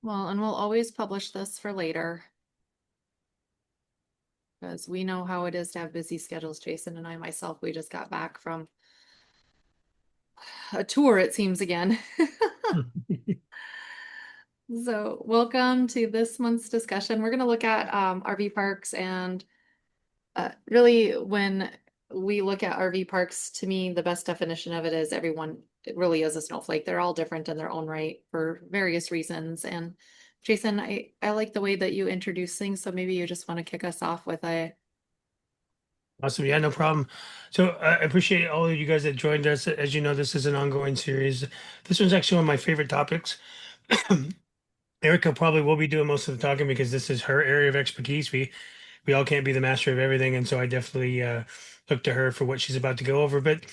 Well, and we'll always publish this for later because we know how it is to have busy schedules. Jason and I myself, we just got back from a tour, it seems again. So welcome to this month's discussion. We're going to look at RV parks and really when we look at RV parks, to me, the best definition of it is everyone it really is a snowflake. They're all different in their own right for various reasons. And Jason, I like the way that you introduce things, so maybe you just want to kick us off with a Awesome. Yeah, no problem. So I appreciate all of you guys that joined us. As you know, this is an ongoing series. This one's actually one of my favorite topics. Erica probably will be doing most of the talking because this is her area of expertise. We all can't be the master of everything, and so I definitely look to her for what she's about to go over. But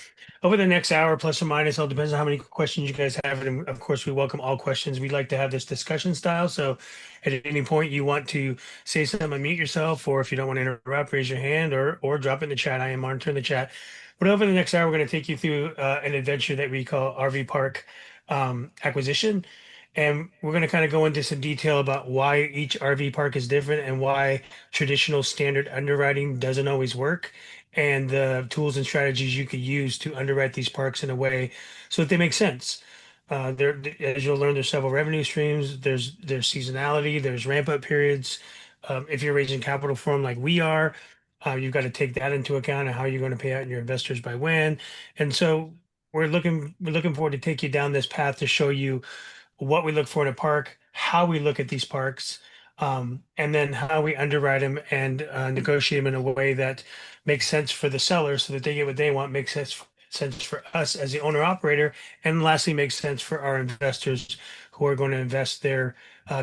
over the next hour, plus or minus, all depends on how many questions you guys have, and of course, we welcome all questions. We like to have this discussion style, so at any point you want to say something, unmute yourself, or if you don't want to interrupt, raise your hand or drop it in the chat. I am monitoring the chat. But over the next hour, we're going to take you through an adventure that we call RV Park acquisition. And we're going to kind of go into some detail about why each RV park is different and why traditional standard underwriting doesn't always work, and the tools and strategies you could use to underwrite these parks in a way so that they make sense. As you'll learn, there's several revenue streams. There's seasonality. There's ramp up periods. If you're raising capital for them like we are, you've got to take that into account and how you're going to pay out your investors by when. And so we're looking forward to take you down this path to show you what we look for in a park, how we look at these parks, and then how we underwrite them and negotiate them in a way that makes sense for the seller so that they get what they want, makes sense for us as the owner operator, and lastly, makes sense for our investors who are going to invest their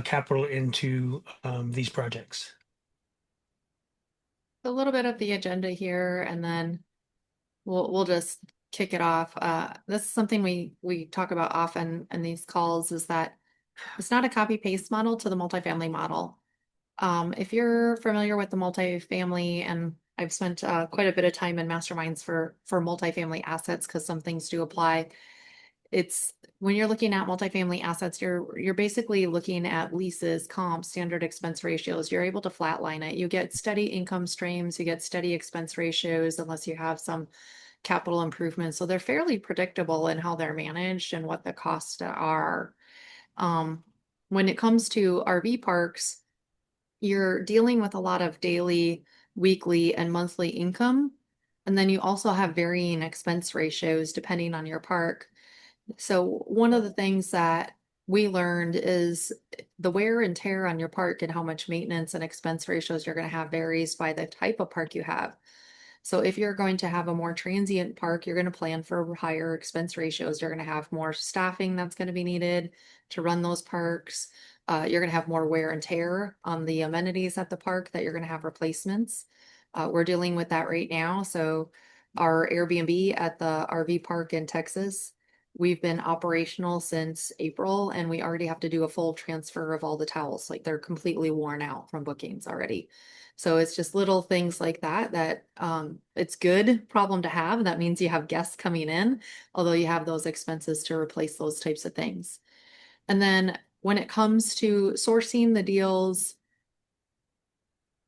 capital into these projects. a little bit of the agenda here, and then we'll just kick it off. This is something we talk about often in these calls is that it's not a copy paste model to the multifamily model. If you're familiar with the multifamily, and I've spent quite a bit of time in masterminds for multifamily assets because some things do apply. It's when you're looking at multifamily assets, you're basically looking at leases, comps, standard expense ratios. You're able to flatline it. You get steady income streams, you get steady expense ratios, unless you have some capital improvements. So they're fairly predictable in how they're managed and what the costs are. Um, when it comes to RV parks, you're dealing with a lot of daily, weekly, and monthly income. And then you also have varying expense ratios depending on your park. So one of the things that we learned is the wear and tear on your park and how much maintenance and expense ratios you're going to have varies by the type of park you have. So if you're going to have a more transient park, you're going to plan for higher expense ratios. You're going to have more staffing that's going to be needed to run those parks. You're going to have more wear and tear on the amenities at the park that you're going to have replacements. We're dealing with that right now. So our Airbnb at the RV park in Texas, we've been operational since April, and we already have to do a full transfer of all the towels. Like they're completely worn out from bookings already. So it's just little things like that that it's good problem to have. That means you have guests coming in, although you have those expenses to replace those types of things. And then when it comes to sourcing the deals,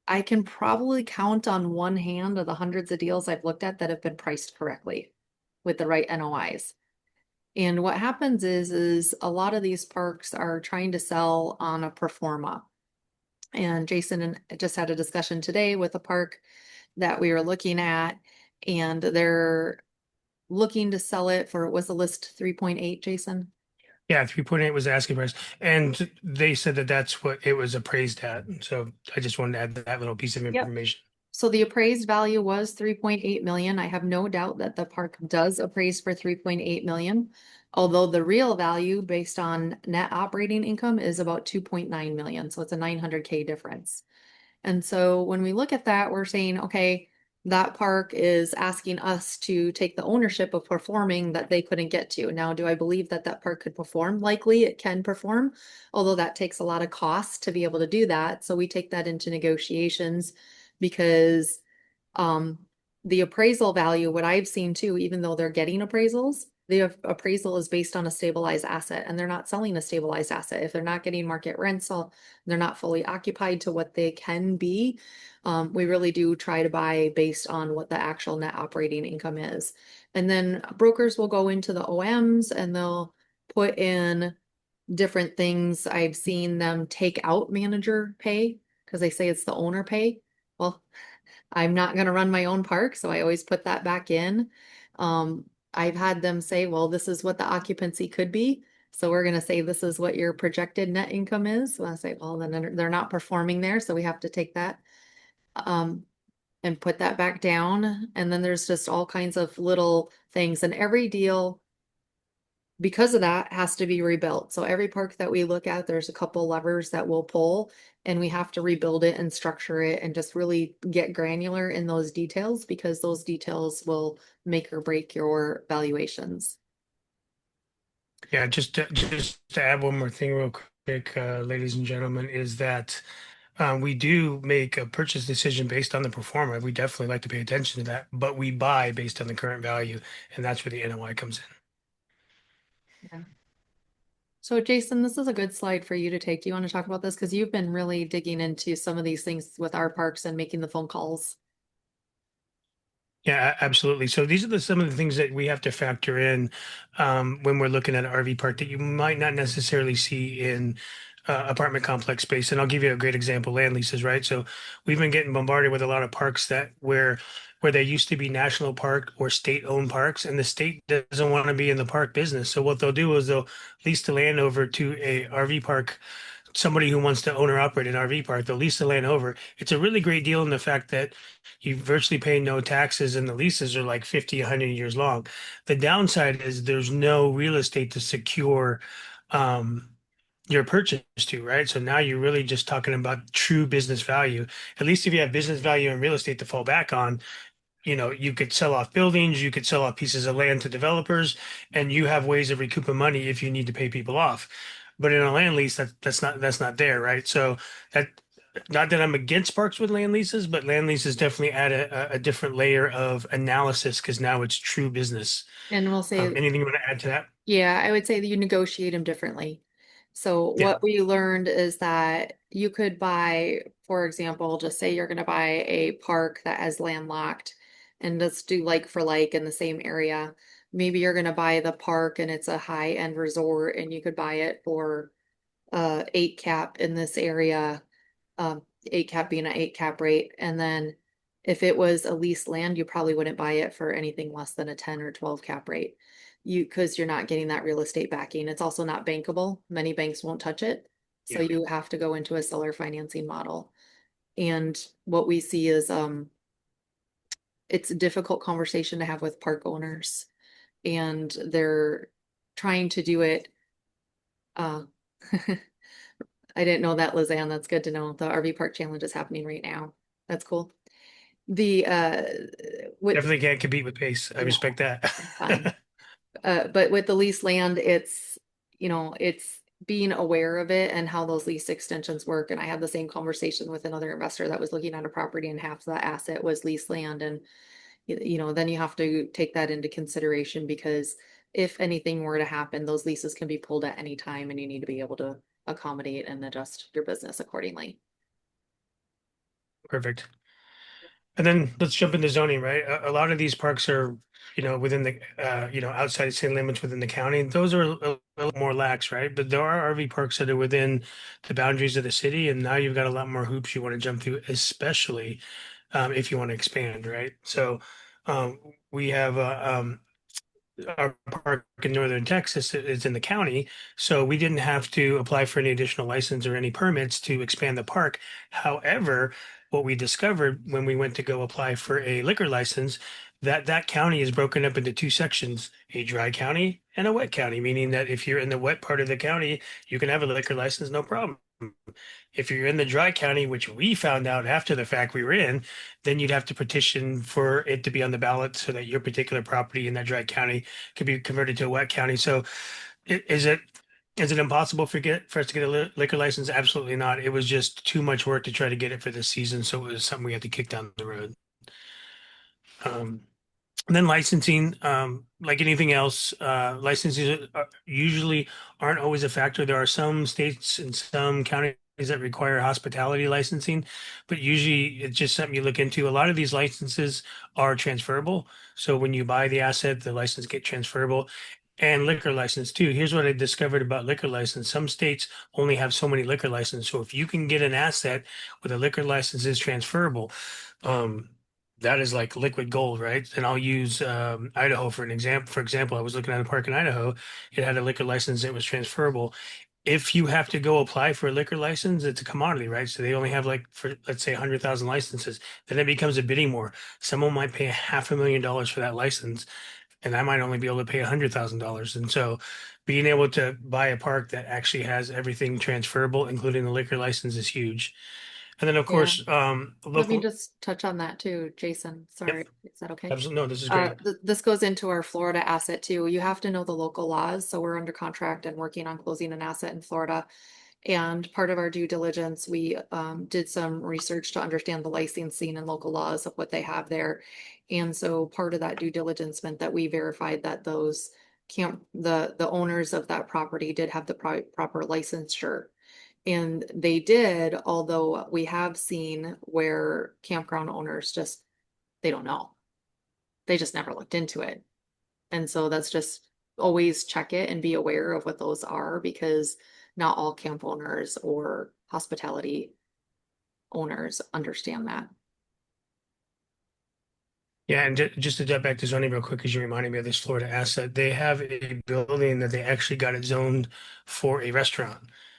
I can probably count on one hand of the hundreds of deals I've looked at that have been priced correctly with the right NOIs. And what happens is a lot of these parks are trying to sell on a pro forma. And Jason and just had a discussion today with a park that we were looking at, and they're looking to sell it for, was the list 3.8, Jason? Yeah, 3.8 was the asking price, and they said that that's what it was appraised at. So I just wanted to add that little piece of Yep. information. So the appraised value was 3.8 million. I have no doubt that the park does appraise for 3.8 million. Although the real value based on net operating income is about 2.9 million. So it's a 900K difference. And so when we look at that, we're saying, okay, that park is asking us to take the ownership of performing that they couldn't get to. Now, do I believe that that park could perform? Likely it can perform, although that takes a lot of cost to be able to do that. So we take that into negotiations because um, the appraisal value, what I've seen too, even though they're getting appraisals, the appraisal is based on a stabilized asset and they're not selling a stabilized asset. If they're not getting market rent, so they're not fully occupied to what they can be. We really do try to buy based on what the actual net operating income is. And then brokers will go into the OMs and they'll put in different things. I've seen them take out manager pay because they say it's the owner pay. Well, I'm not going to run my own park, so I always put that back in. I've had them say, well, this is what the occupancy could be. So we're going to say this is what your projected net income is. Well, I say, well, then they're not performing there, so we have to take that um, and put that back down. And then there's just all kinds of little things, and every deal because of that has to be rebuilt. So every park that we look at, there's a couple levers that we'll pull and we have to rebuild it and structure it and just really get granular in those details because those details will make or break your valuations. Yeah, just to add one more thing real quick, ladies and gentlemen, is that we do make a purchase decision based on the performer. We definitely like to pay attention to that, but we buy based on the current value, and that's where the NOI comes in. Yeah. So Jason, this is a good slide for you to take. Do you want to talk about this? Because you've been really digging into some of these things with our parks and making the phone calls. Yeah, absolutely. So these are some of the things that we have to factor in when we're looking at an RV park that you might not necessarily see in apartment complex space. And I'll give you a great example: land leases, right? So we've been getting bombarded with a lot of parks that where there used to be national park or state-owned parks, and the state doesn't want to be in the park business. So what they'll do is they'll lease the land over to a RV park, somebody who wants to own or operate an RV park. They'll lease the land over. It's a really great deal in the fact that you virtually pay no taxes and the leases are like 50, 100 years long. The downside is there's no real estate to secure um, your purchase to, right? So now you're really just talking about true business value. At least if you have business value and real estate to fall back on, you could sell off buildings, you could sell off pieces of land to developers, and you have ways of recouping money if you need to pay people off. But in a land lease, that's not there, right? So that not that I'm against parks with land leases, but land leases definitely add a different layer of analysis because now it's true business. And we'll say Anything you want to add to that? yeah, I would say that you negotiate them differently. So Yeah, what we learned is that you could buy, for example, just say you're going to buy a park that has landlocked and let's do like for like in the same area. Maybe you're going to buy the park and it's a high-end resort and you could buy it for 8 cap in this area, 8 cap being an 8 cap rate. And then if it was a leased land, you probably wouldn't buy it for anything less than a 10 or 12 cap rate. Because you're not getting that real estate backing. It's also not bankable. Many banks won't touch it. So yeah, you have to go into a seller financing model. And what we see is it's a difficult conversation to have with park owners and they're trying to do it uh I didn't know that, Lizanne. That's good to know. The RV Park Challenge is happening right now. That's cool. The with definitely can't compete with pace. I no, respect it's fine. that. But with the lease land, it's being aware of it and how those lease extensions work. And I had the same conversation with another investor that was looking at a property and half that asset was lease land. And, then you have to take that into consideration because if anything were to happen, those leases can be pulled at any time and you need to be able to accommodate and adjust your business accordingly. Perfect. And then let's jump into zoning, right? A lot of these parks are, within the, outside city limits within the county. Those are a little more lax, right? But there are RV parks that are within the boundaries of the city, and now you've got a lot more hoops you want to jump through, especially if you want to expand, right? So um, we have our park in northern Texas is in the county, so we didn't have to apply for any additional license or any permits to expand the park. However, what we discovered when we went to go apply for a liquor license, that county is broken up into two sections, a dry county and a wet county, meaning that if you're in the wet part of the county, you can have a liquor license, no problem. If you're in the dry county, which we found out after the fact we were in, then you'd have to petition for it to be on the ballot so that your particular property in that dry county could be converted to a wet county. So is it impossible for us to get a liquor license? Absolutely not. It was just too much work to try to get it for this season, so it was something we had to kick down the road. Um, And then licensing, like anything else, licenses usually aren't always a factor. There are some states and some counties that require hospitality licensing, but usually it's just something you look into. A lot of these licenses are transferable. So when you buy the asset, the license get transferable. And liquor license too. Here's what I discovered about liquor license. Some states only have so many liquor licenses. So if you can get an asset with a liquor license is transferable, um, that is like liquid gold, right? And I'll use Idaho for an example. For example, I was looking at a park in Idaho. It had a liquor license that was transferable. If you have to go apply for a liquor license, it's a commodity, right? So they only have like for let's say 100,000 licenses. Then it becomes a bidding war. Someone might pay $500,000 for that license, and I might only be able to pay $100,000. And so, being able to buy a park that actually has everything transferable, including the liquor license, is huge. And then, of Yeah. course, Let me local. just touch on that too, Jason. Yep, Sorry. Is that okay? absolutely. No, this is great. This goes into our Florida asset too. You have to know the local laws. So we're under contract and working on closing an asset in Florida. And part of our due diligence, we did some research to understand the licensing and local laws of what they have there. And so part of that due diligence meant that we verified that those the owners of that property did have the proper licensure. And they did, although we have seen where campground owners just, they don't know. They just never looked into it. And so that's just always check it and be aware of what those are because not all camp owners or hospitality owners understand that. Yeah, and just to jump back to zoning real quick, because you reminded me of this Florida asset, they have a building that they actually got it zoned for a restaurant.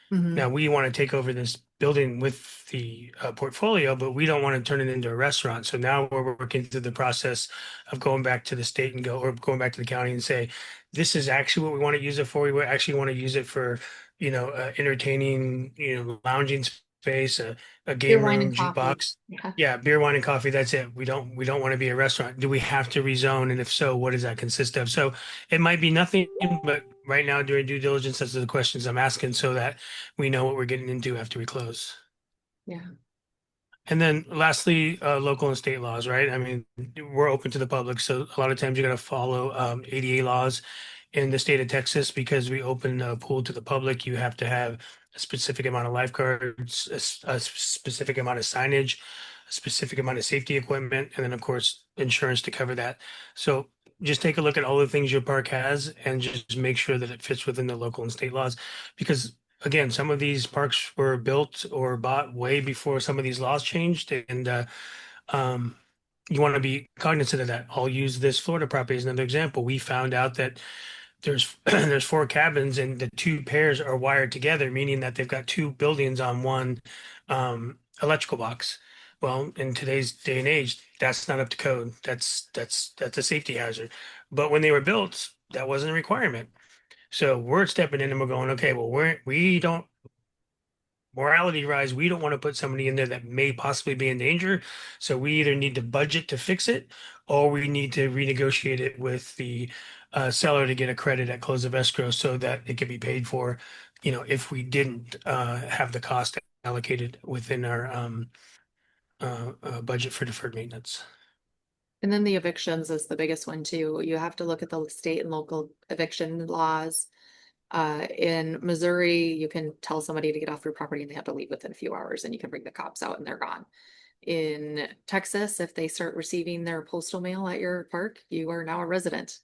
Hmm. Now we want to take over this building with the portfolio, but we don't want to turn it into a restaurant. So now we're working through the process of going back to the state and or going back to the county and say, this is actually what we want to use it for. We actually want to use it for, entertaining, lounging space, a Beer, game wine, room, and coffee. jukebox. Yeah. Yeah, beer, wine, and coffee. That's it. We don't want to be a restaurant. Do we have to rezone? And if so, what does that consist of? So it might be nothing, but right now during due diligence, those are the questions I'm asking so that we know what we're getting into after we close. Yeah. And then lastly, local and state laws, right? I mean, we're open to the public, so a lot of times you got to follow ADA laws in the state of Texas because we open a pool to the public. You have to have a specific amount of lifeguards, a specific amount of signage, a specific amount of safety equipment, and then of course insurance to cover that. So just take a look at all the things your park has and just make sure that it fits within the local and state laws because again, some of these parks were built or bought way before some of these laws changed, and um, you want to be cognizant of that. I'll use this Florida property as another example. We found out that there's there's four cabins and the two pairs are wired together, meaning that they've got two buildings on one electrical box. Well, in today's day and age, that's not up to code. That's a safety hazard. But when they were built, that wasn't a requirement. So we're stepping in and we're going, okay, well, we don't morality rise, we don't want to put somebody in there that may possibly be in danger. So we either need to budget to fix it or we need to renegotiate it with the seller to get a credit at close of escrow so that it can be paid for, if we didn't have the cost allocated within our budget for deferred maintenance. And then the evictions is the biggest one too. You have to look at the state and local eviction laws. In Missouri, you can tell somebody to get off your property and they have to leave within a few hours and you can bring the cops out and they're gone. In Texas, if they start receiving their postal mail at your park, you are now a resident.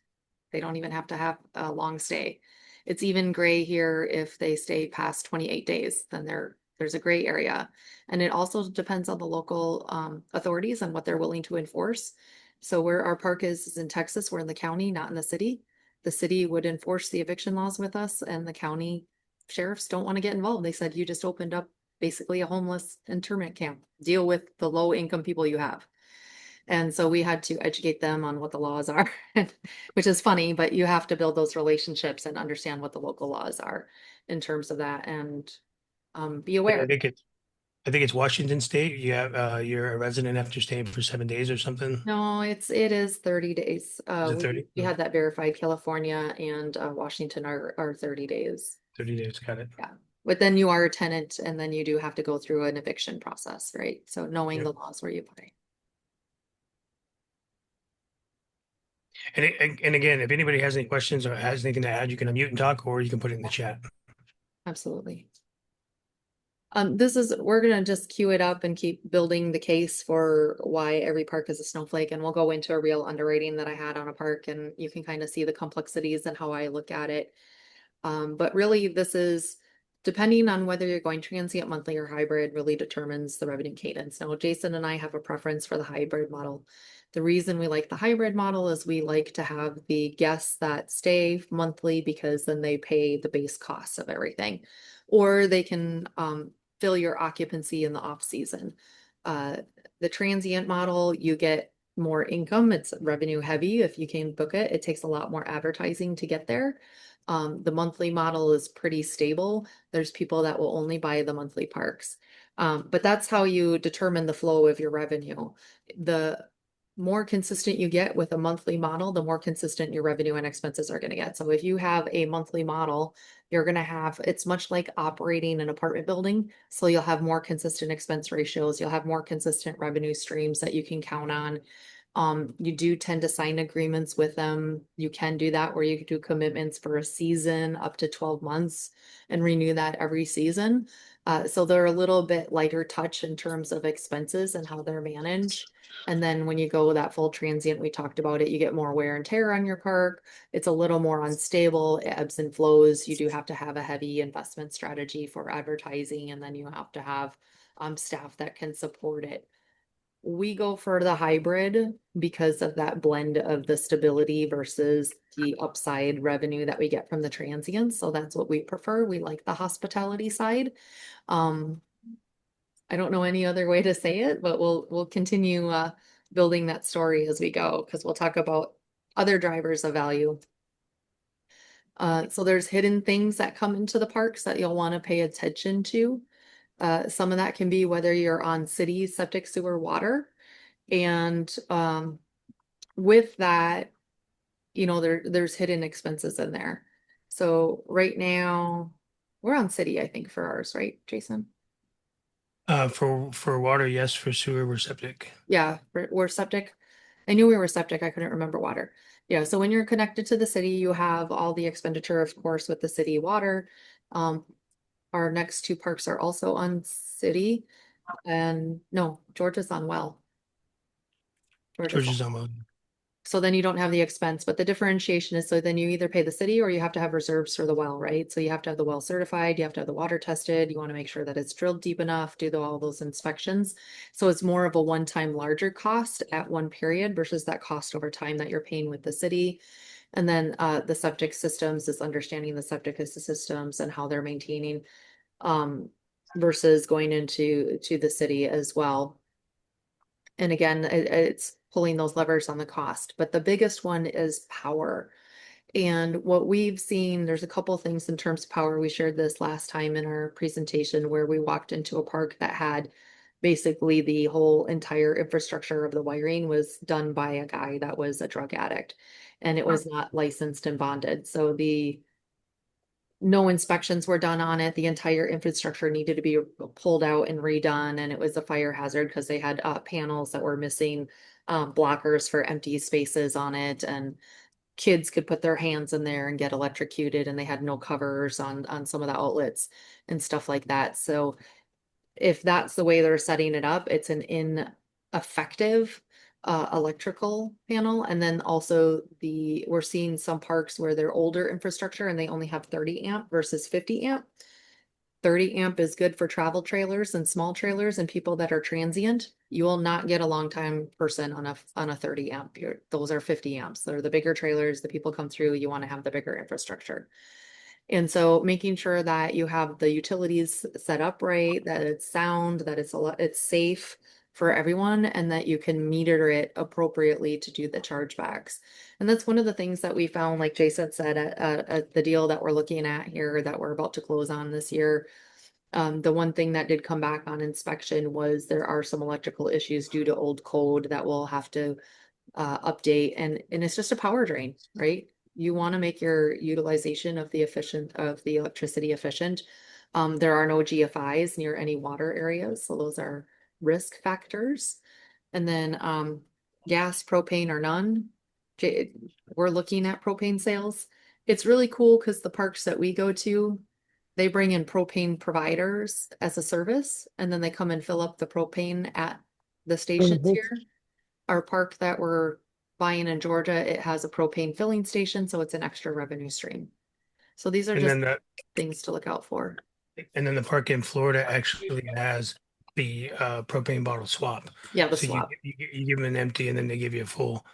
They don't even have to have a long stay. It's even gray here if they stay past 28 days, then there's a gray area. And it also depends on the local authorities and what they're willing to enforce. So where our park is in Texas, we're in the county, not in the city. The city would enforce the eviction laws with us and the county sheriffs don't want to get involved. They said you just opened up basically a homeless internment camp. Deal with the low income people you have. And so we had to educate them on what the laws are, which is funny, but you have to build those relationships and understand what the local laws are in terms of that and be I aware. think it, I think it's Washington State. You have you're a resident after staying for 7 days or something. No, it is 30 days. Is it We 30? we had that verified. California and Washington are 30 days. 30 days. Got it. Yeah. But then you are a tenant and then you do have to go through an eviction process, right? So knowing Yep. the laws where you play. And again, if anybody has any questions or has anything to add, you can unmute and talk, or you can put it in the chat. Absolutely. We're gonna just queue it up and keep building the case for why every park is a snowflake, and we'll go into a real underwriting that I had on a park, and you can kind of see the complexities and how I look at it. But really, this is depending on whether you're going transient, monthly, or hybrid, really determines the revenue cadence. Now, Jason and I have a preference for the hybrid model. The reason we like the hybrid model is we like to have the guests that stay monthly because then they pay the base costs of everything, or they can fill your occupancy in the off season. Uh, the transient model, you get more income. It's revenue heavy. If you can book it, it takes a lot more advertising to get there. The monthly model is pretty stable. There's people that will only buy the monthly parks. But that's how you determine the flow of your revenue. The more consistent you get with a monthly model, the more consistent your revenue and expenses are going to get. So if you have a monthly model, you're going to have, it's much like operating an apartment building. So you'll have more consistent expense ratios. You'll have more consistent revenue streams that you can count on. You do tend to sign agreements with them. You can do that where you do commitments for a season up to 12 months and renew that every season. So they're a little bit lighter touch in terms of expenses and how they're managed. And then when you go that full transient, we talked about it, you get more wear and tear on your park. It's a little more unstable, it ebbs and flows. You do have to have a heavy investment strategy for advertising, and then you have to have staff that can support it. We go for the hybrid because of that blend of the stability versus the upside revenue that we get from the transients. So that's what we prefer. We like the hospitality side. Um, I don't know any other way to say it, but we'll continue building that story as we go because we'll talk about other drivers of value. So there's hidden things that come into the parks that you'll want to pay attention to. Some of that can be whether you're on city septic sewer water. And with that, there's hidden expenses in there. So right now, we're on city, I think, for ours, right, Jason? For water, yes. For sewer, we're septic. Yeah, we're septic. I knew we were septic. I couldn't remember water. Yeah, so when you're connected to the city, you have all the expenditure, of course, with the city water. Um, our next two parks are also on city, and no, Georgia's on well. Georgia's George on. So then you don't have the expense, but the differentiation is so then you either pay the city or you have to have reserves for the well, right? So you have to have the well certified, you have to have the water tested, you want to make sure that it's drilled deep enough, do all those inspections. So it's more of a one-time larger cost at one period versus that cost over time that you're paying with the city. And then the septic systems is understanding the septic systems and how they're maintaining um, versus going to the city as well. And again, it's pulling those levers on the cost, but the biggest one is power. And what we've seen, there's a couple things in terms of power. We shared this last time in our presentation where we walked into a park that had basically the whole entire infrastructure of the wiring was done by a guy that was a drug addict, and it was not licensed and bonded. So the no inspections were done on it. The entire infrastructure needed to be pulled out and redone, and it was a fire hazard because they had panels that were missing blockers for empty spaces on it, and kids could put their hands in there and get electrocuted, and they had no covers on some of the outlets and stuff like that. So if that's the way they're setting it up, it's an ineffective electrical panel. And then also we're seeing some parks where they're older infrastructure and they only have 30 amp versus 50 amp. 30 amp is good for travel trailers and small trailers and people that are transient. You will not get a long time person on a 30 amp. Those are 50 amps. They're the bigger trailers. The people come through. You want to have the bigger infrastructure. And so making sure that you have the utilities set up right, that it's sound, that it's safe for everyone, and that you can meter it appropriately to do the chargebacks. And that's one of the things that we found, like Jason said, at the deal that we're looking at here that we're about to close on this year. The one thing that did come back on inspection was there are some electrical issues due to old code that we'll have to update, and it's just a power drain, right? You want to make your utilization of the electricity efficient. There are no GFIs near any water areas, so those are risk factors. And then gas, propane, or none. okay, we're looking at propane sales. It's really cool because the parks that we go to, they bring in propane providers as a service, and then they come and fill up the propane at the stations Mhm. here. Our park that we're buying in Georgia, it has a propane filling station, so it's an extra revenue stream. So these are And just then the things to look out for. park in Florida actually has the propane bottle swap. Yeah, the So swap. you give them an empty and then they give you a full.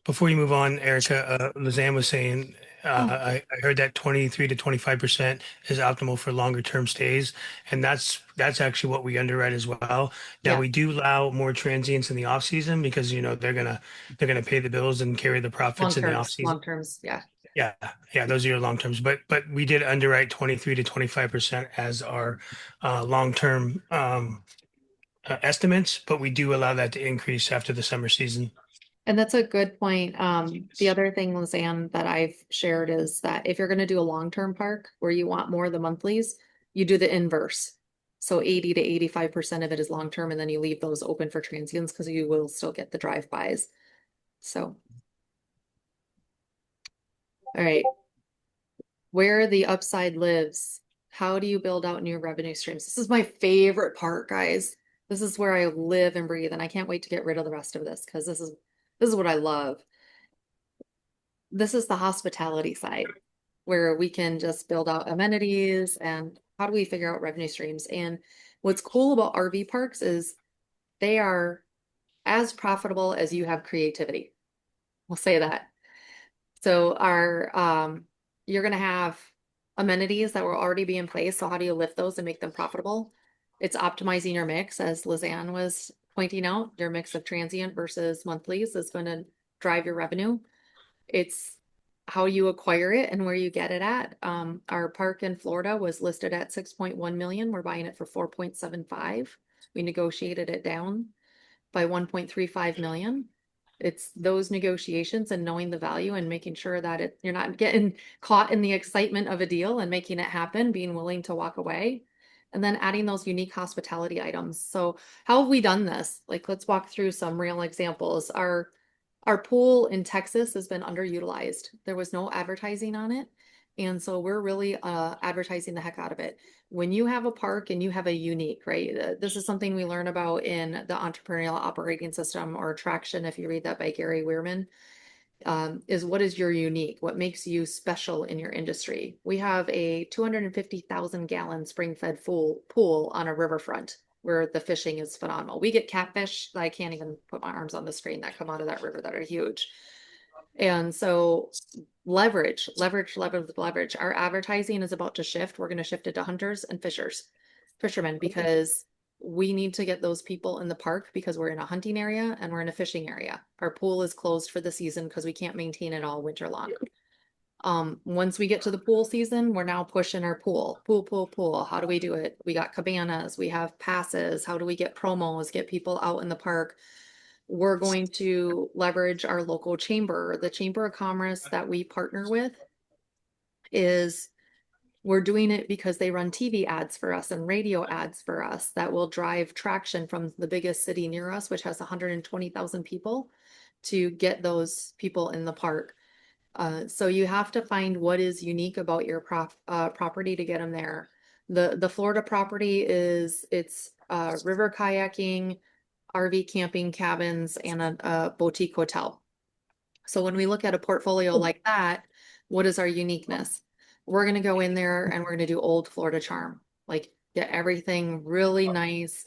Before you move on, Erica, Lizanne was saying, Oh, I heard that 23 to 25% is optimal for longer term stays. And that's actually what we underwrite as well. Now yeah, we do allow more transients in the off season because, they're gonna pay the bills and carry the profits in the off season. long terms, yeah. Yeah, yeah, those are your long terms. But we did underwrite 23 to 25% as our long term estimates, but we do allow that to increase after the summer season. And that's a good point. The other thing, Lizanne, that I've shared is that if you're going to do a long-term park where you want more of the monthlies, you do the inverse. So 80 to 85% of it is long-term, and then you leave those open for transients because you will still get the drive-bys. So, all right, where the upside lives, how do you build out new revenue streams? This is my favorite part, guys. This is where I live and breathe, and I can't wait to get rid of the rest of this because this is what I love. This is the hospitality side where we can just build out amenities and how do we figure out revenue streams? And what's cool about RV parks is they are as profitable as you have creativity. We'll say that. So you're gonna have amenities that will already be in place. So how do you lift those and make them profitable? It's optimizing your mix, as Lizanne was pointing out, your mix of transient versus monthlies is going to drive your revenue. It's how you acquire it and where you get it at. Our park in Florida was listed at 6.1 million. We're buying it for 4.75. We negotiated it down by 1.35 million. It's those negotiations and knowing the value and making sure that you're not getting caught in the excitement of a deal and making it happen, being willing to walk away. And then adding those unique hospitality items. So how have we done this? Like, let's walk through some real examples. Our pool in Texas has been underutilized. There was no advertising on it. And so we're really advertising the heck out of it. When you have a park and you have a unique, right? This is something we learn about in the entrepreneurial operating system or traction, if you read that by Gary Weirman, is what is your unique? What makes you special in your industry? We have a 250,000 gallon spring fed pool on a riverfront where the fishing is phenomenal. We get catfish that I can't even put my arms on the screen that come out of that river that are huge. And so leverage. Our advertising is about to shift. We're going to shift it to hunters and fishermen, because we need to get those people in the park because we're in a hunting area and we're in a fishing area. Our pool is closed for the season because we can't maintain it all winter long. Once we get to the pool season, we're now pushing our pool. How do we do it? We got cabanas, we have passes. How do we get promos, get people out in the park? We're going to leverage our local chamber. The Chamber of Commerce that we partner with is we're doing it because they run TV ads for us and radio ads for us that will drive traction from the biggest city near us, which has 120,000 people, to get those people in the park. So you have to find what is unique about your property to get them there. The Florida property it's river kayaking, RV camping cabins, and a boutique hotel. So when we look at a portfolio like that, what is our uniqueness? We're going to go in there and we're going to do old Florida charm, like get everything really nice,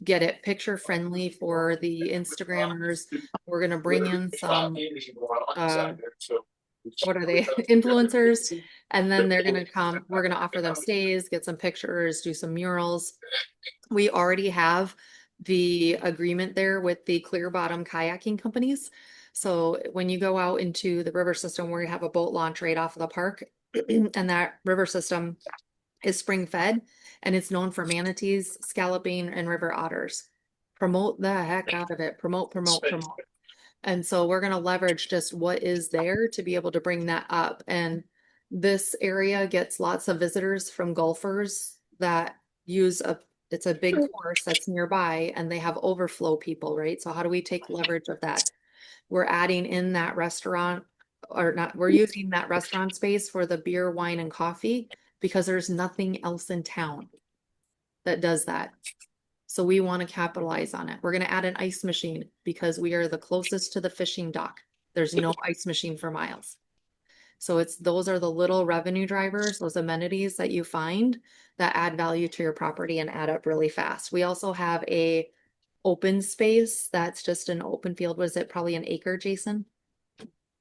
get it picture friendly for the Instagrammers. We're going to bring in some, uh, what are they, influencers, and then they're going to come, we're going to offer them stays, get some pictures, do some murals. We already have the agreement there with the clear bottom kayaking companies. So when you go out into the river system where you have a boat launch right off of the park, and that river system is spring fed and it's known for manatees, scalloping, and river otters. Promote the heck out of it. Promote. And so we're going to leverage just what is there to be able to bring that up. And this area gets lots of visitors from golfers that use it's a big course that's nearby and they have overflow people, right? So how do we take leverage of that? we're adding in that restaurant or not, we're using that restaurant space for the beer, wine, and coffee because there's nothing else in town that does that. So we want to capitalize on it. We're going to add an ice machine because we are the closest to the fishing dock. There's no ice machine for miles. So it's those are the little revenue drivers, those amenities that you find that add value to your property and add up really fast. We also have a open space that's just an open field. Was it probably an acre, Jason?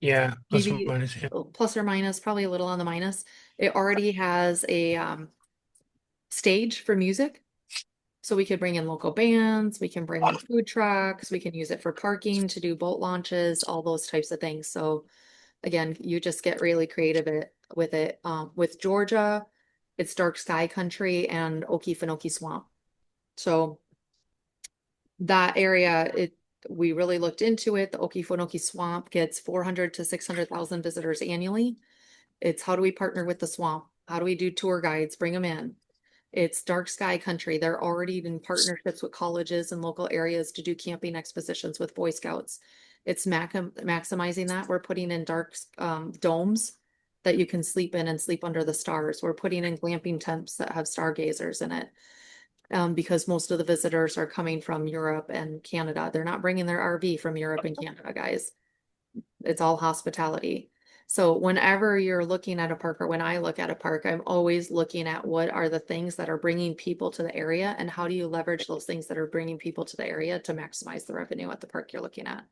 Yeah, plus or Maybe minus. Yeah. plus or minus, probably a little on the minus. It already has a stage for music. So we could bring in local bands, we can bring in food trucks, we can use it for parking to do boat launches, all those types of things. So again, you just get really creative with it. With Georgia, it's dark sky country and Okefenokee Swamp. So that area, we really looked into it. The Okefenokee Swamp gets 400 to 600,000 visitors annually. It's how do we partner with the swamp? How do we do tour guides, bring them in? It's dark sky country. They're already in partnerships with colleges and local areas to do camping expositions with Boy Scouts. It's maximizing that. We're putting in dark domes that you can sleep in and sleep under the stars. We're putting in glamping tents that have stargazers in it. Because most of the visitors are coming from Europe and Canada. They're not bringing their RV from Europe and Canada, guys. It's all hospitality. So whenever you're looking at a park or when I look at a park, I'm always looking at what are the things that are bringing people to the area and how do you leverage those things that are bringing people to the area to maximize the revenue at the park you're looking at.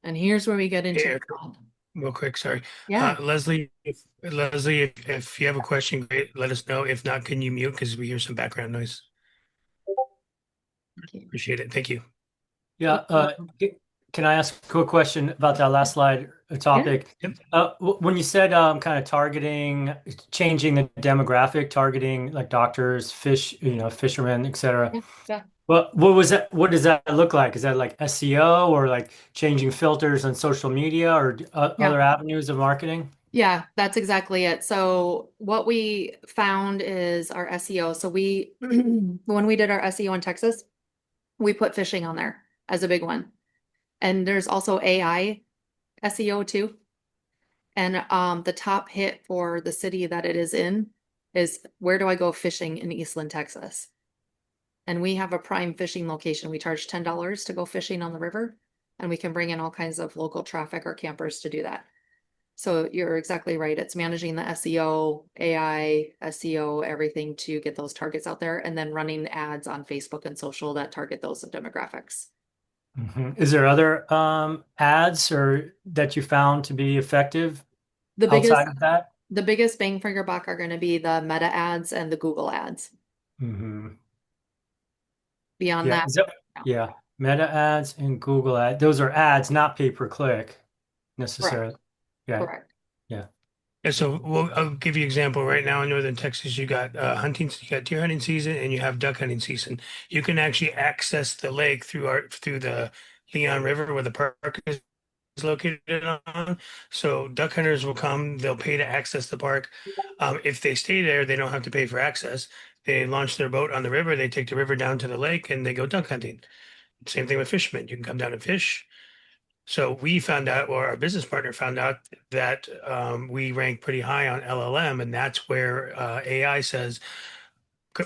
And here's where we get Hey, into the Eric, fun. real quick, sorry. Yeah. Leslie, if you have a question, great, let us know. If not, can you mute because we hear some background noise? Okay. Appreciate it. Thank you. Yeah, can I ask a quick question about that last slide Yeah. topic? Yep. When you said kind of targeting, changing the demographic, targeting like doctors, fishermen, etc. Yeah. Yeah. What was that? What does that look like? Is that like SEO or like changing filters on social media or Yeah. other avenues of marketing? Yeah, that's exactly it. So what we found is our SEO. So we, when we did our SEO in Texas, we put fishing on there as a big one. And there's also AI SEO too. And the top hit for the city that it is in is where do I go fishing in Eastland, Texas? And we have a prime fishing location. We charge $10 to go fishing on the river, and we can bring in all kinds of local traffic or campers to do that. So you're exactly right. It's managing the SEO, AI, SEO, everything to get those targets out there and then running ads on Facebook and social that target those demographics. Is there other ads or that you found to be effective The biggest outside of that? the biggest bang for your buck are going to be the Meta ads and the Google ads. Hmm. Beyond Yeah, that, no. yeah. Meta ads and Google ads. Those are ads, not pay per click Correct. necessarily. Yeah, Correct. yeah. Yeah, so I'll give you an example. Right now in northern Texas, you got you got deer hunting season and you have duck hunting season. You can actually access the lake through the Leon River where the park is located on. So duck hunters will come, they'll pay to access the park. If they stay there, they don't have to pay for access. They launch their boat on the river, they take the river down to the lake and they go duck hunting. Same thing with fishermen. You can come down and fish. So we found out, or our business partner found out that we rank pretty high on LLM, and that's where AI says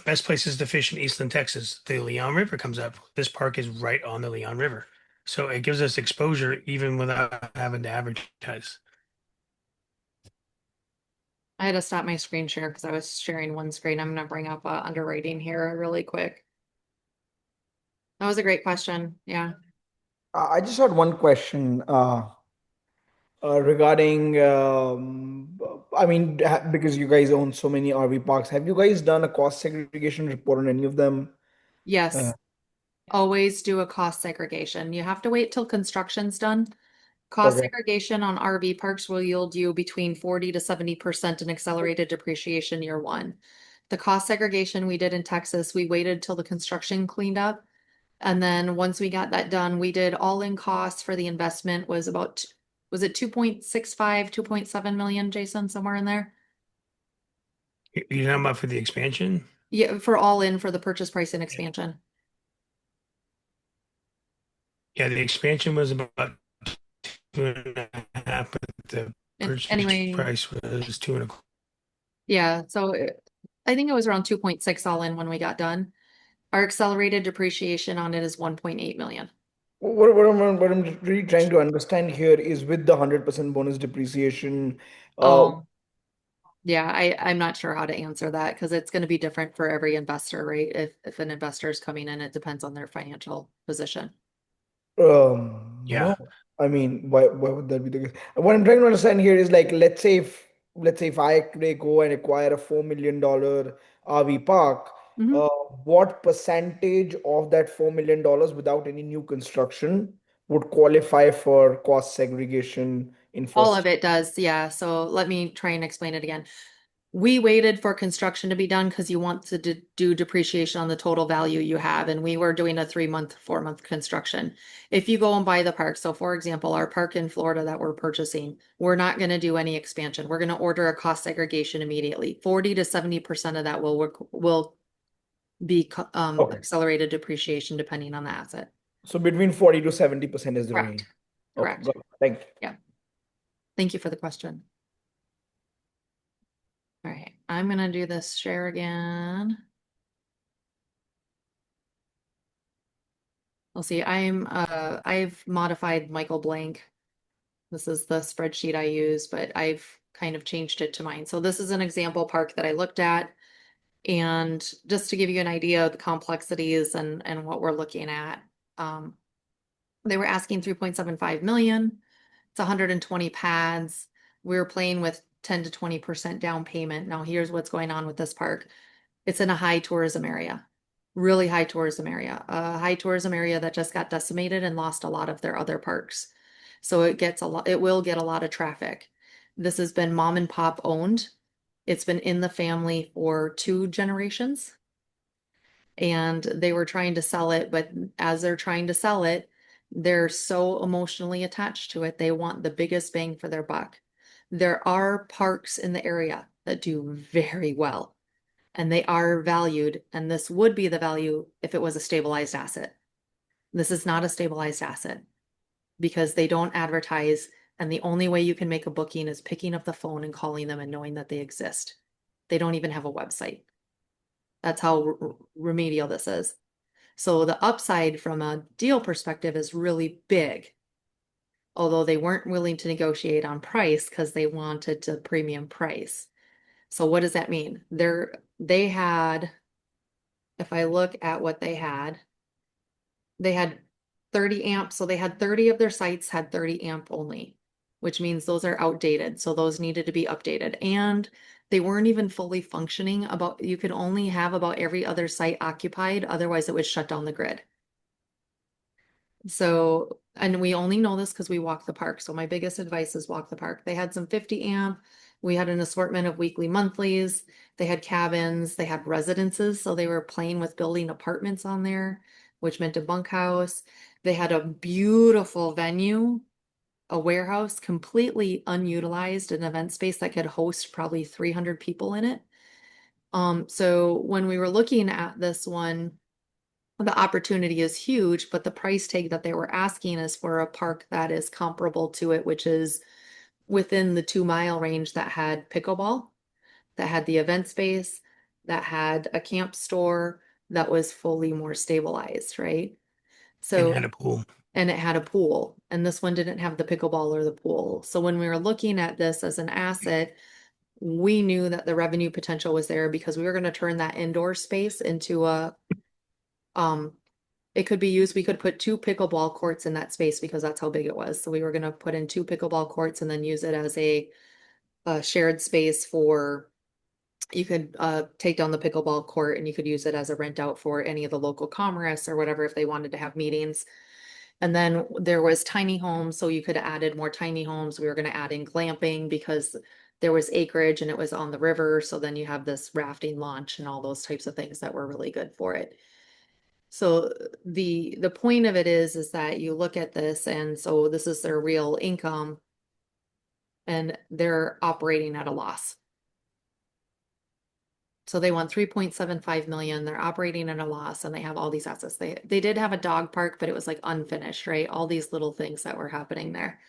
best places to fish in Eastland, Texas. The Leon River comes up. This park is right on the Leon River. So it gives us exposure even without having to advertise. I had to stop my screen share because I was sharing one screen. I'm going to bring up underwriting here really quick. That was a great question. Yeah. I just had one question regarding, I mean, because you guys own so many RV parks, have you guys done a cost segregation report on any of them? Uh, Yes. Always do a cost segregation. You have to wait till construction's done. Cost okay. segregation on RV parks will yield you between 40 to 70% in accelerated depreciation year one. The cost segregation we did in Texas, we waited till the construction cleaned up. And then once we got that done, we did all in costs for the investment was about, was it 2.65, 2.7 million, Jason, somewhere in there? You talking about for the expansion? Yeah, for all in for the purchase price and expansion. Yeah, the expansion was about 2.5, but the And purchase anyway, price was 2.25. yeah, so I think it was around 2.6 all in when we got done. Our accelerated depreciation on it is 1.8 million. What I'm really trying to understand here is with the 100% bonus depreciation, uh, Oh, yeah, I'm not sure how to answer that because it's going to be different for every investor, right? If an investor is coming in, it depends on their financial position. Yeah, no, I mean, why would that be the case? What I'm trying to understand here is like, let's say if I today go and acquire a $4 million RV park, Mhm. uh, what percentage of that $4 million without any new construction would qualify for cost segregation in All first? of it does, yeah. So let me try and explain it again. We waited for construction to be done because you want to do depreciation on the total value you have, and we were doing a 3-month, 4-month construction. If you go and buy the park, so for example, our park in Florida that we're purchasing, we're not going to do any expansion. We're going to order a cost segregation immediately. 40 to 70% of that will be Okay. accelerated depreciation depending on the asset. So between 40 to 70% is the range. Correct. Okay, Correct. got it. Thank you. Yeah. Thank you for the question. All right, I'm gonna do this share again. We'll see. I've modified Michael Blank. This is the spreadsheet I use, but I've kind of changed it to mine. So this is an example park that I looked at. And just to give you an idea of the complexities and what we're looking at, um, they were asking 3.75 million. It's 120 pads. We were playing with 10 to 20% down payment. Now here's what's going on with this park. It's in a high tourism area, really high tourism area, a high tourism area that just got decimated and lost a lot of their other parks. So it will get a lot of traffic. This has been mom and pop owned. It's been in the family for 2 generations, and they were trying to sell it, but as they're trying to sell it, they're so emotionally attached to it. They want the biggest bang for their buck. There are parks in the area that do very well, and they are valued, and this would be the value if it was a stabilized asset. This is not a stabilized asset because they don't advertise, and the only way you can make a booking is picking up the phone and calling them and knowing that they exist. They don't even have a website. That's how remedial this is. So the upside from a deal perspective is really big, although they weren't willing to negotiate on price because they wanted a premium price. So what does that mean? They had, if I look at what they had 30 amps. So they had 30 of their sites had 30 amp only, which means those are outdated. So those needed to be updated. And they weren't even fully functioning. You could only have about every other site occupied. Otherwise, it would shut down the grid. So, and we only know this because we walk the park. So my biggest advice is walk the park. They had some 50 amp. We had an assortment of weekly monthlies. They had cabins. They had residences. So they were playing with building apartments on there, which meant a bunkhouse. They had a beautiful venue, a warehouse, completely unutilized, an event space that could host probably 300 people in it. So when we were looking at this one, the opportunity is huge, but the price tag that they were asking is for a park that is comparable to it, which is within the 2-mile range that had pickleball, that had the event space, that had a camp store that was fully more stabilized, right? and So, had a pool. and it had a pool, and this one didn't have the pickleball or the pool. So when we were looking at this as an asset, we knew that the revenue potential was there because we were going to turn that indoor space into um, it could be used, we could put 2 pickleball courts in that space because that's how big it was. So we were gonna put in 2 pickleball courts and then use it as a shared space for, you could take down the pickleball court and you could use it as a rent out for any of the local commerce or whatever if they wanted to have meetings. And then there was tiny homes, so you could have added more tiny homes. We were gonna add in glamping because there was acreage and it was on the river. So then you have this rafting launch and all those types of things that were really good for it. So the point of it is that you look at this, and so this is their real income and they're operating at a loss. So they want 3.75 million. They're operating at a loss and they have all these assets. They did have a dog park, but it was like unfinished, right? All these little things that were happening there.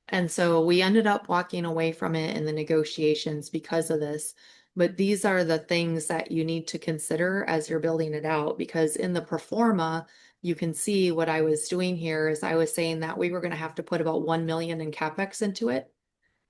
And so we ended up walking away from it in the negotiations because of this. But these are the things that you need to consider as you're building it out, because in the pro forma, you can see what I was doing here is I was saying that we were going to have to put about 1 million in capex into it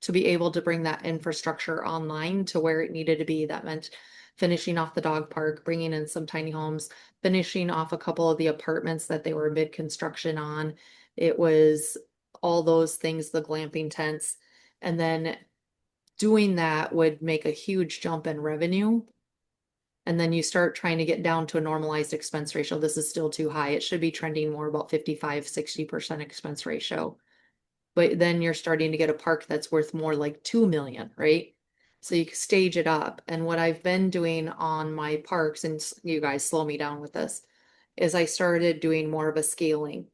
to be able to bring that infrastructure online to where it needed to be. That meant finishing off the dog park, bringing in some tiny homes, finishing off a couple of the apartments that they were mid construction on. It was all those things, the glamping tents. And then doing that would make a huge jump in revenue. And then you start trying to get down to a normalized expense ratio. This is still too high. It should be trending more about 55, 60% expense ratio. But then you're starting to get a park that's worth more like 2 million, right? So you can stage it up. And what I've been doing on my parks, and you guys slow me down with this, is I started doing more of a scaling.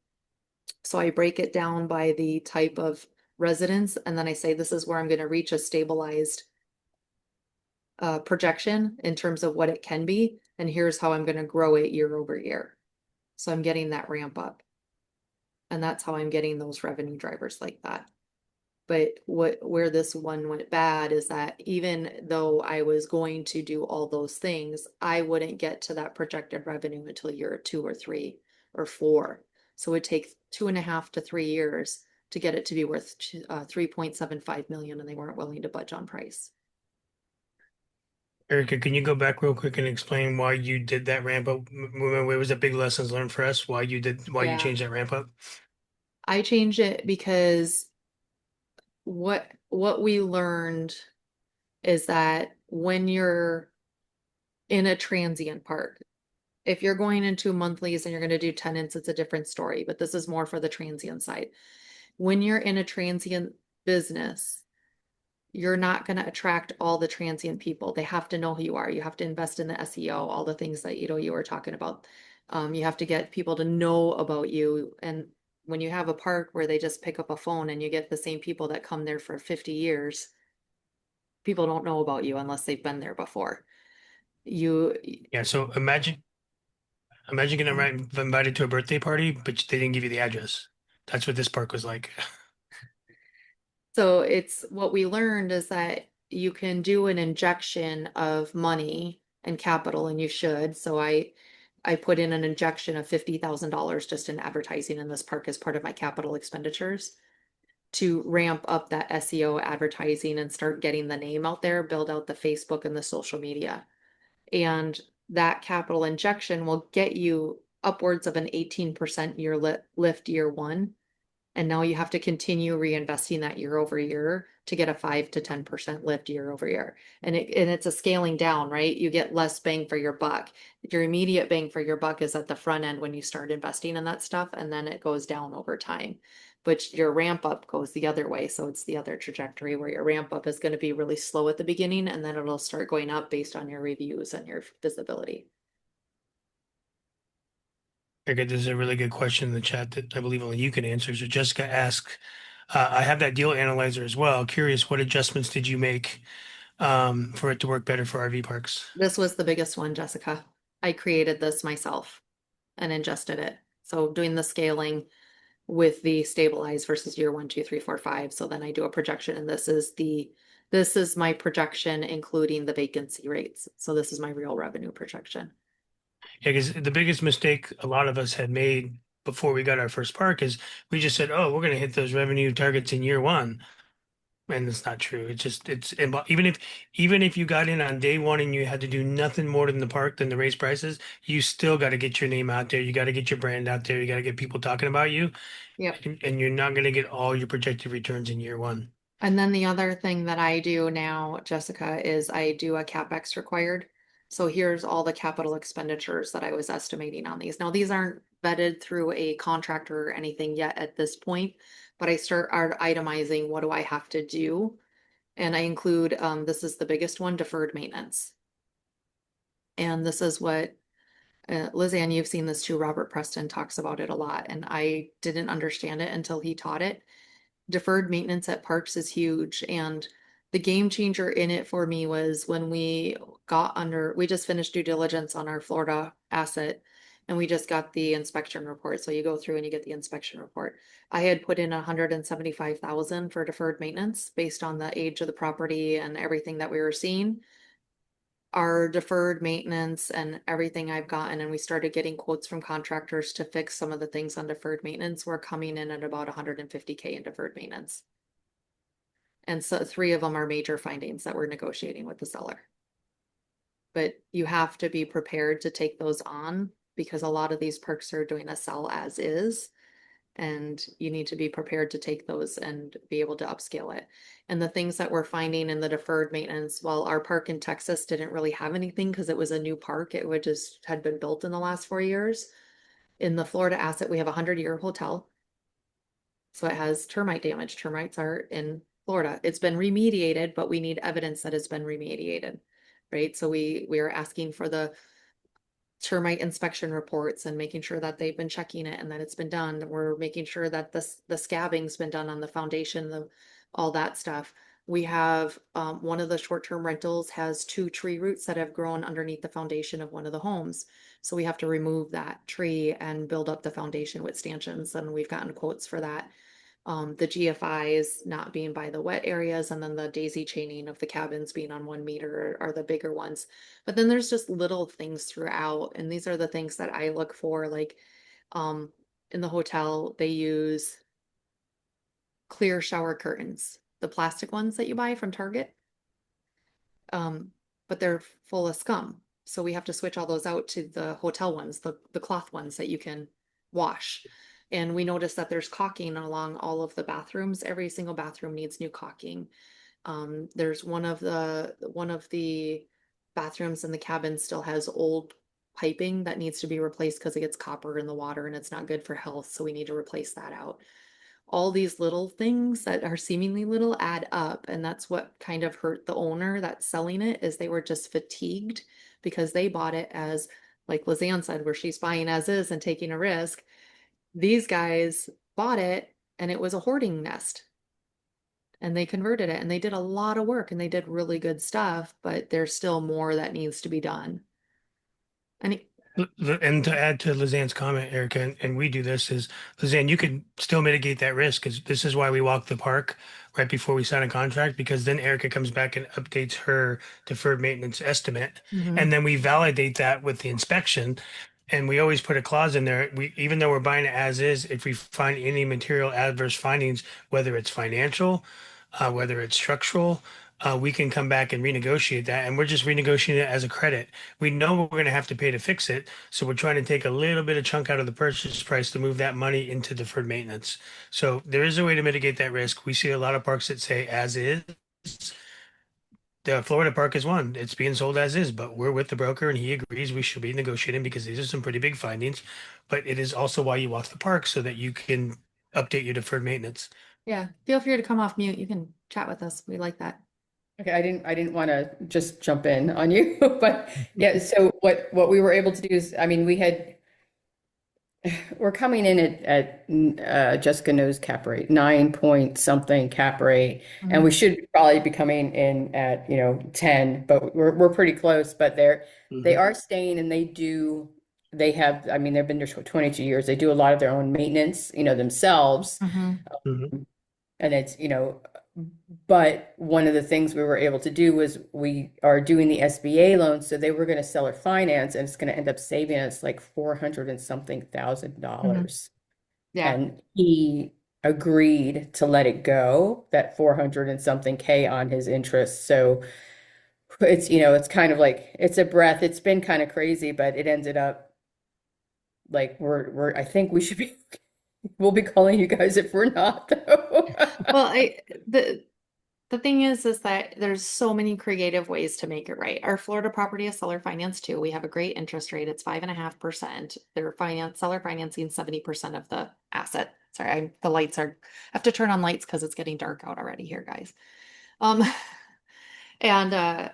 So I break it down by the type of residence, and then I say this is where I'm going to reach a stabilized projection in terms of what it can be, and here's how I'm going to grow it year over year. So I'm getting that ramp up, and that's how I'm getting those revenue drivers like that. But where this one went bad is that even though I was going to do all those things, I wouldn't get to that projected revenue until year 2 or 3 or 4. So it would take 2.5 to 3 years to get it to be worth 3.75 million, and they weren't willing to budge on price. Erica, can you go back real quick and explain why you did that ramp up? Where was the big lessons learned for us? Why you Yeah, changed that ramp up? I changed it because what we learned is that when you're in a transient park, if you're going into monthlies and you're going to do tenants, it's a different story, but this is more for the transient side. When you're in a transient business, you're not going to attract all the transient people. They have to know who you are. You have to invest in the SEO, all the things that you were talking about. You have to get people to know about you. And when you have a park where they just pick up a phone and you get the same people that come there for 50 years, people don't know about you unless they've been there before. You, Yeah, so imagine getting invited to a birthday party, but they didn't give you the address. That's what this park was like. So it's what we learned is that you can do an injection of money and capital, and you should. So I put in an injection of $50,000 just in advertising in this park as part of my capital expenditures to ramp up that SEO advertising and start getting the name out there, build out the Facebook and the social media. And that capital injection will get you upwards of an 18% year lift year one. And now you have to continue reinvesting that year over year to get a 5 to 10% lift year over year. And it's a scaling down, right? You get less bang for your buck. Your immediate bang for your buck is at the front end when you start investing in that stuff, and then it goes down over time. But your ramp up goes the other way. So it's the other trajectory where your ramp up is going to be really slow at the beginning, and then it'll start going up based on your reviews and your visibility. Okay, there's a really good question in the chat that I believe only you can answer. So Jessica asked, I have that deal analyzer as well. Curious, what adjustments did you make for it to work better for RV parks? This was the biggest one, Jessica. I created this myself and ingested it. So doing the scaling with the stabilized versus year 1, 2, 3, 4, 5. So then I do a projection, and this is my projection, including the vacancy rates. So this is my real revenue projection. Yeah, because the biggest mistake a lot of us had made before we got our first park is we just said, "Oh, we're going to hit those revenue targets in year one," and it's not true. Even if you got in on day one and you had to do nothing more than the park than the raise prices, you still got to get your name out there. You got to get your brand out there. You got to get people talking about you, Yep. and you're not going to get all your projected returns in year one. And then the other thing that I do now, Jessica, is I do a CapEx required. So here's all the capital expenditures that I was estimating on these. Now, these aren't vetted through a contractor or anything yet at this point, but I start itemizing what do I have to do. And I include, this is the biggest one, deferred maintenance. And this is what Liz Ann, you've seen this too. Robert Preston talks about it a lot, and I didn't understand it until he taught it. Deferred maintenance at parks is huge, and the game changer in it for me was when we just finished due diligence on our Florida asset and we just got the inspection report. So you go through and you get the inspection report. I had put in 175,000 for deferred maintenance based on the age of the property and everything that we were seeing. Our deferred maintenance and everything I've gotten, and we started getting quotes from contractors to fix some of the things on deferred maintenance. We're coming in at about 150K in deferred maintenance. And so 3 of them are major findings that we're negotiating with the seller. But you have to be prepared to take those on because a lot of these perks are doing a sell as is. And you need to be prepared to take those and be able to upscale it. And the things that we're finding in the deferred maintenance, while our park in Texas didn't really have anything because it was a new park, it would just had been built in the last 4 years. In the Florida asset, we have a 100-year hotel. So it has termite damage. Termites are in Florida. It's been remediated, but we need evidence that it's been remediated, right? So we are asking for the termite inspection reports and making sure that they've been checking it and that it's been done. We're making sure that the scabbing's been done on the foundation, all that stuff. We have one of the short-term rentals has 2 tree roots that have grown underneath the foundation of one of the homes. So we have to remove that tree and build up the foundation with stanchions, and we've gotten quotes for that. The GFIs not being by the wet areas, and then the daisy chaining of the cabins being on 1 meter are the bigger ones. But then there's just little things throughout, and these are the things that I look for. Like in the hotel, they use clear shower curtains, the plastic ones that you buy from Target. But they're full of scum. So we have to switch all those out to the hotel ones, the cloth ones that you can wash. And we noticed that there's caulking along all of the bathrooms. Every single bathroom needs new caulking. There's one of the bathrooms in the cabin still has old piping that needs to be replaced because it gets copper in the water and it's not good for health. So we need to replace that out. All these little things that are seemingly little add up, and that's what kind of hurt the owner that's selling it, is they were just fatigued because they bought it as, like Lizanne said, where she's buying as is and taking a risk. These guys bought it and it was a hoarding nest, and they converted it and they did a lot of work and they did really good stuff, but there's still more that needs to be done. And And to add to Lizanne's comment, Erica, and we do this is, Lizanne, you can still mitigate that risk, because this is why we walk the park right before we sign a contract, because then Erica comes back and updates her deferred maintenance estimate, Mhm. and then we validate that with the inspection. And we always put a clause in there. We, even though we're buying it as is, if we find any material adverse findings, whether it's financial, whether it's structural, we can come back and renegotiate that. And we're just renegotiating it as a credit. We know we're going to have to pay to fix it. So we're trying to take a little bit of chunk out of the purchase price to move that money into deferred maintenance. So there is a way to mitigate that risk. We see a lot of parks that say as is. The Florida park is one. It's being sold as is, but we're with the broker and he agrees we should be negotiating because these are some pretty big findings. But it is also why you walk the park, so that you can update your deferred maintenance. yeah, feel free to come off mute. You can chat with us. We like that. Okay, I didn't want to just jump in on you, but yeah, so what we were able to do is, I mean, we're coming in at Jessica knows cap rate, 9 point something cap rate, and we should probably be coming in at 10, but we're pretty close. But they are staying, and they have, I mean, they've been there for 22 years. They do a lot of their own maintenance, themselves. Mhm. And it's, but one of the things we were able to do was we are doing the SBA loan. So they were going to seller finance, and it's going to end up saving us like 400 and something thousand dollars. Yeah. And he agreed to let it go, that 400 and something K on his interest. So it's, it's kind of like, it's a breath. It's been kind of crazy, but it ended up like I think we should be, we'll be calling you guys if we're not, though. Well, the thing is that there's so many creative ways to make it right. Our Florida property is seller finance too. We have a great interest rate. It's 5.5%. They're seller financing 70% of the asset. Sorry, the lights are, I have to turn on lights because it's getting dark out already here, guys. Um, and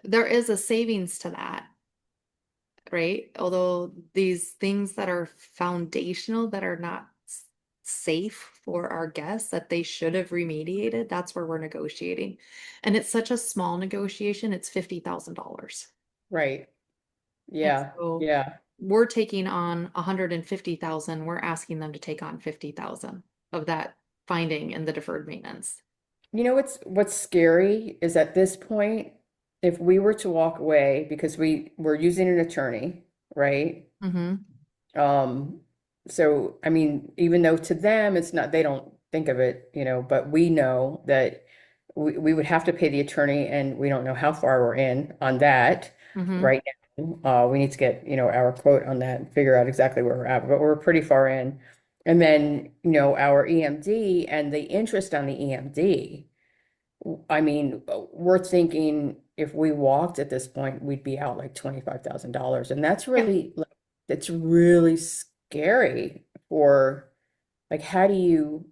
there is a savings to that, right? Although these things that are foundational, that are not safe for our guests that they should have remediated, that's where we're negotiating. And it's such a small negotiation, it's $50,000. Right. And Yeah. so Yeah. we're taking on 150,000, we're asking them to take on 50,000 of that finding in the deferred maintenance. You know what's scary is at this point, if we were to walk away because we're using an attorney, right? Mm-hmm. Um, so I mean, even though to them it's not, they don't think of it, but we know that we would have to pay the attorney, and we don't know how far we're in on that Mm-hmm. right now. We need to get, our quote on that and figure out exactly where we're at, but we're pretty far in. And then, our EMD and the interest on the EMD. I mean, we're thinking if we walked at this point, we'd be out like $25,000. And that's Yeah. really, like, it's really scary for, like, how do you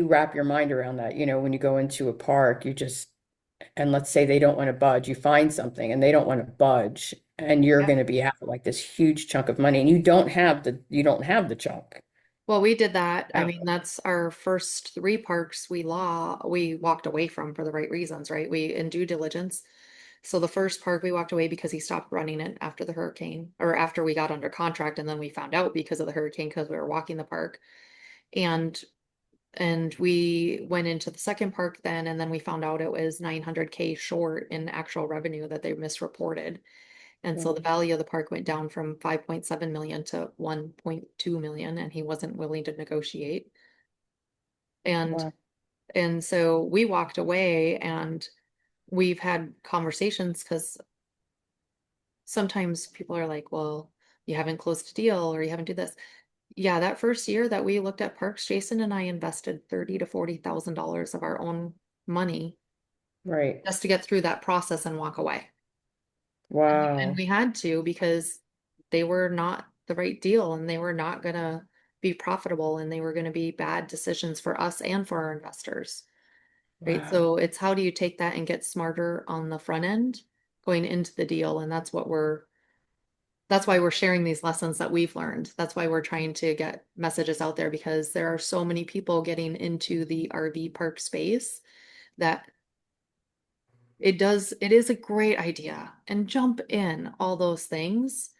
wrap your mind around that? When you go into a park, and let's say they don't want to budge, you find something and they don't want to budge, and you're Yeah. going to be out like this huge chunk of money, and you don't have the chunk. Well, we did that. I Yeah. mean, that's our first three parks we walked away from for the right reasons, right? We in due diligence. So the first park we walked away because he stopped running it after the hurricane or after we got under contract, and then we found out because of the hurricane because we were walking the park. And we went into the second park then, and then we found out it was 900K short in actual revenue that they misreported. And so the value of the park went down from 5.7 million to 1.2 million, and he wasn't willing to negotiate. And Wow. so we walked away, and we've had conversations because sometimes people are like, well, you haven't closed a deal or you haven't do this. Yeah, that first year that we looked at parks, Jason and I invested 30 to $40,000 of our own money Right. just to get through that process and walk away. And Wow. we had to because they were not the right deal, and they were not gonna be profitable, and they were gonna be bad decisions for us and for our investors. Right? Wow. So it's how do you take that and get smarter on the front end going into the deal? And that's why we're sharing these lessons that we've learned. That's why we're trying to get messages out there, because there are so many people getting into the RV park space that it is a great idea, and jump in all those things.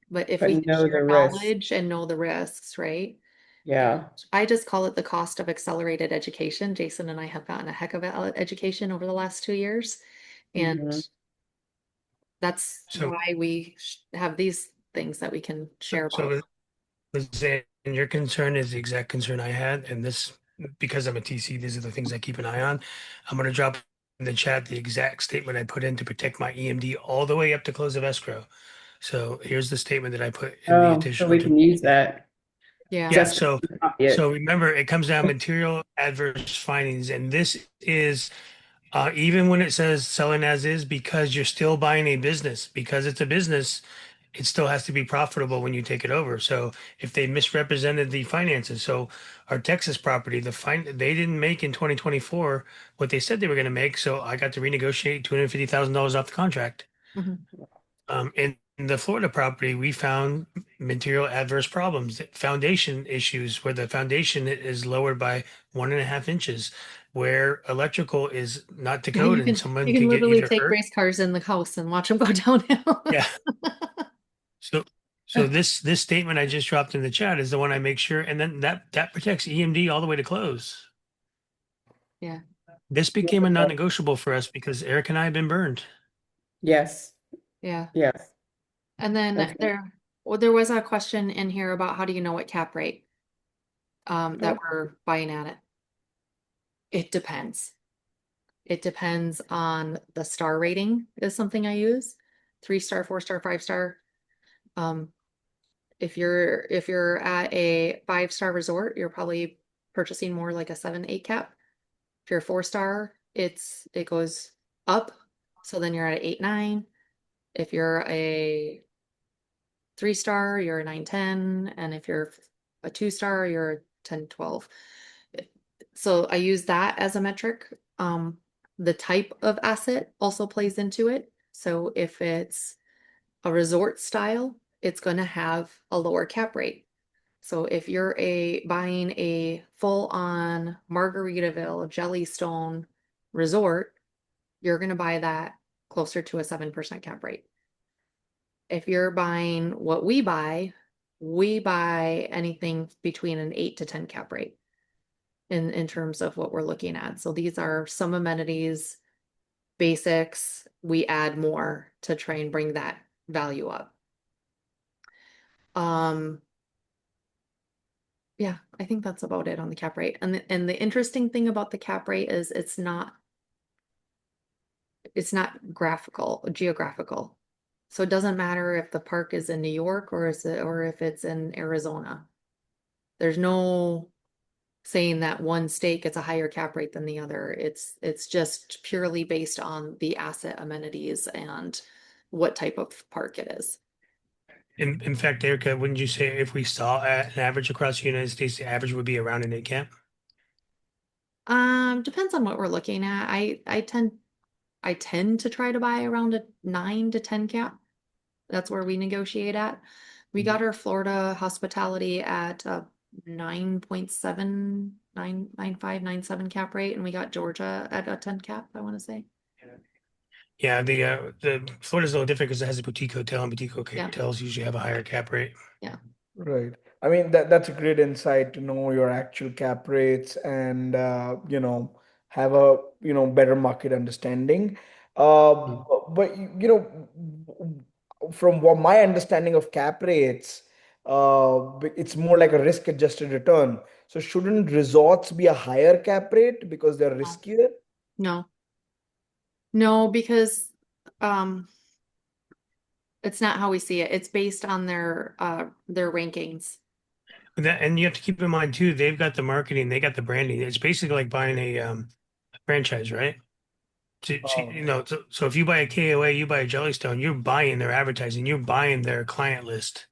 But if we But can know share the risk. knowledge and know the risks, right? And Yeah. I just call it the cost of accelerated education. Jason and I have gotten a heck of a education over the last 2 years. And Mhm. that's So, why we have these things that we can share about. so Lizanne, your concern is the exact concern I had, and this, because I'm a TC, these are the things I keep an eye on. I'm going to drop in the chat the exact statement I put in to protect my EMD all the way up to close of escrow. So here's the statement that I put in the Oh, so additional. we can use that. Yeah. Yeah, Just so copy it. remember, it comes down material adverse findings, and this is even when it says selling as is, because you're still buying a business, because it's a business, it still has to be profitable when you take it over. So if they misrepresented the finances, so our Texas property, they didn't make in 2024 what they said they were going to make. So I got to renegotiate $250,000 off the contract. Mhm. In the Florida property, we found material adverse problems, foundation issues where the foundation is lowered by 1.5 inches, where electrical is not to Yeah, code, and someone you can could get literally either take hurt. race cars in the house and watch them go downhill. Yeah. So this statement I just dropped in the chat is the one I make sure, and then that protects EMD all the way to close. Yeah. This became a non-negotiable for us because Eric and I have been burned. Yes. Yeah. Yes. And then Okay. there was a question in here about how do you know what cap rate that we're buying at it. It depends. It depends on the star rating is something I use. 3-star, 4-star, 5-star. Um, if you're at a 5-star resort, you're probably purchasing more like a 7-8 cap. If you're a 4-star, it goes up. So then you're at an 8-9. If you're a 3-star, you're a 9-10. And if you're a 2-star, you're a 10-12. So I use that as a metric. The type of asset also plays into it. So if it's a resort style, it's going to have a lower cap rate. So if you're buying a full-on Margaritaville Jellystone resort, you're gonna buy that closer to a 7% cap rate. If you're buying what we buy anything between an 8 to 10 cap rate in terms of what we're looking at. So these are some amenities, basics, we add more to try and bring that value up. Yeah, I think that's about it on the cap rate. And the interesting thing about the cap rate is it's not geographical. So it doesn't matter if the park is in New York or if it's in Arizona. There's no saying that one state gets a higher cap rate than the other. It's just purely based on the asset amenities and what type of park it is. In fact, Erica, wouldn't you say if we saw an average across the United States, the average would be around an 8 cap? Depends on what we're looking at. I tend to try to buy around a 9 to 10 cap. That's where we negotiate at. We got our Florida hospitality at a 9.7, 9.95, 9.7 cap rate, and we got Georgia at a 10 cap, I want to say. Yeah, the Florida's a little different because it has a boutique hotel, and boutique Yeah. hotels usually have a higher cap rate. Yeah. Right. I mean, that's a great insight to know your actual cap rates and have a better market understanding. Mm. But from what my understanding of cap rates, it's more like a risk-adjusted return. So shouldn't resorts be a higher cap rate because they're riskier? No. No, because um it's not how we see it. It's based on their rankings. And you have to keep in mind too, they've got the marketing, they got the branding. It's basically like buying a franchise, right? So if you buy a KOA, you buy a Jellystone, you're buying their advertising, you're buying their client list.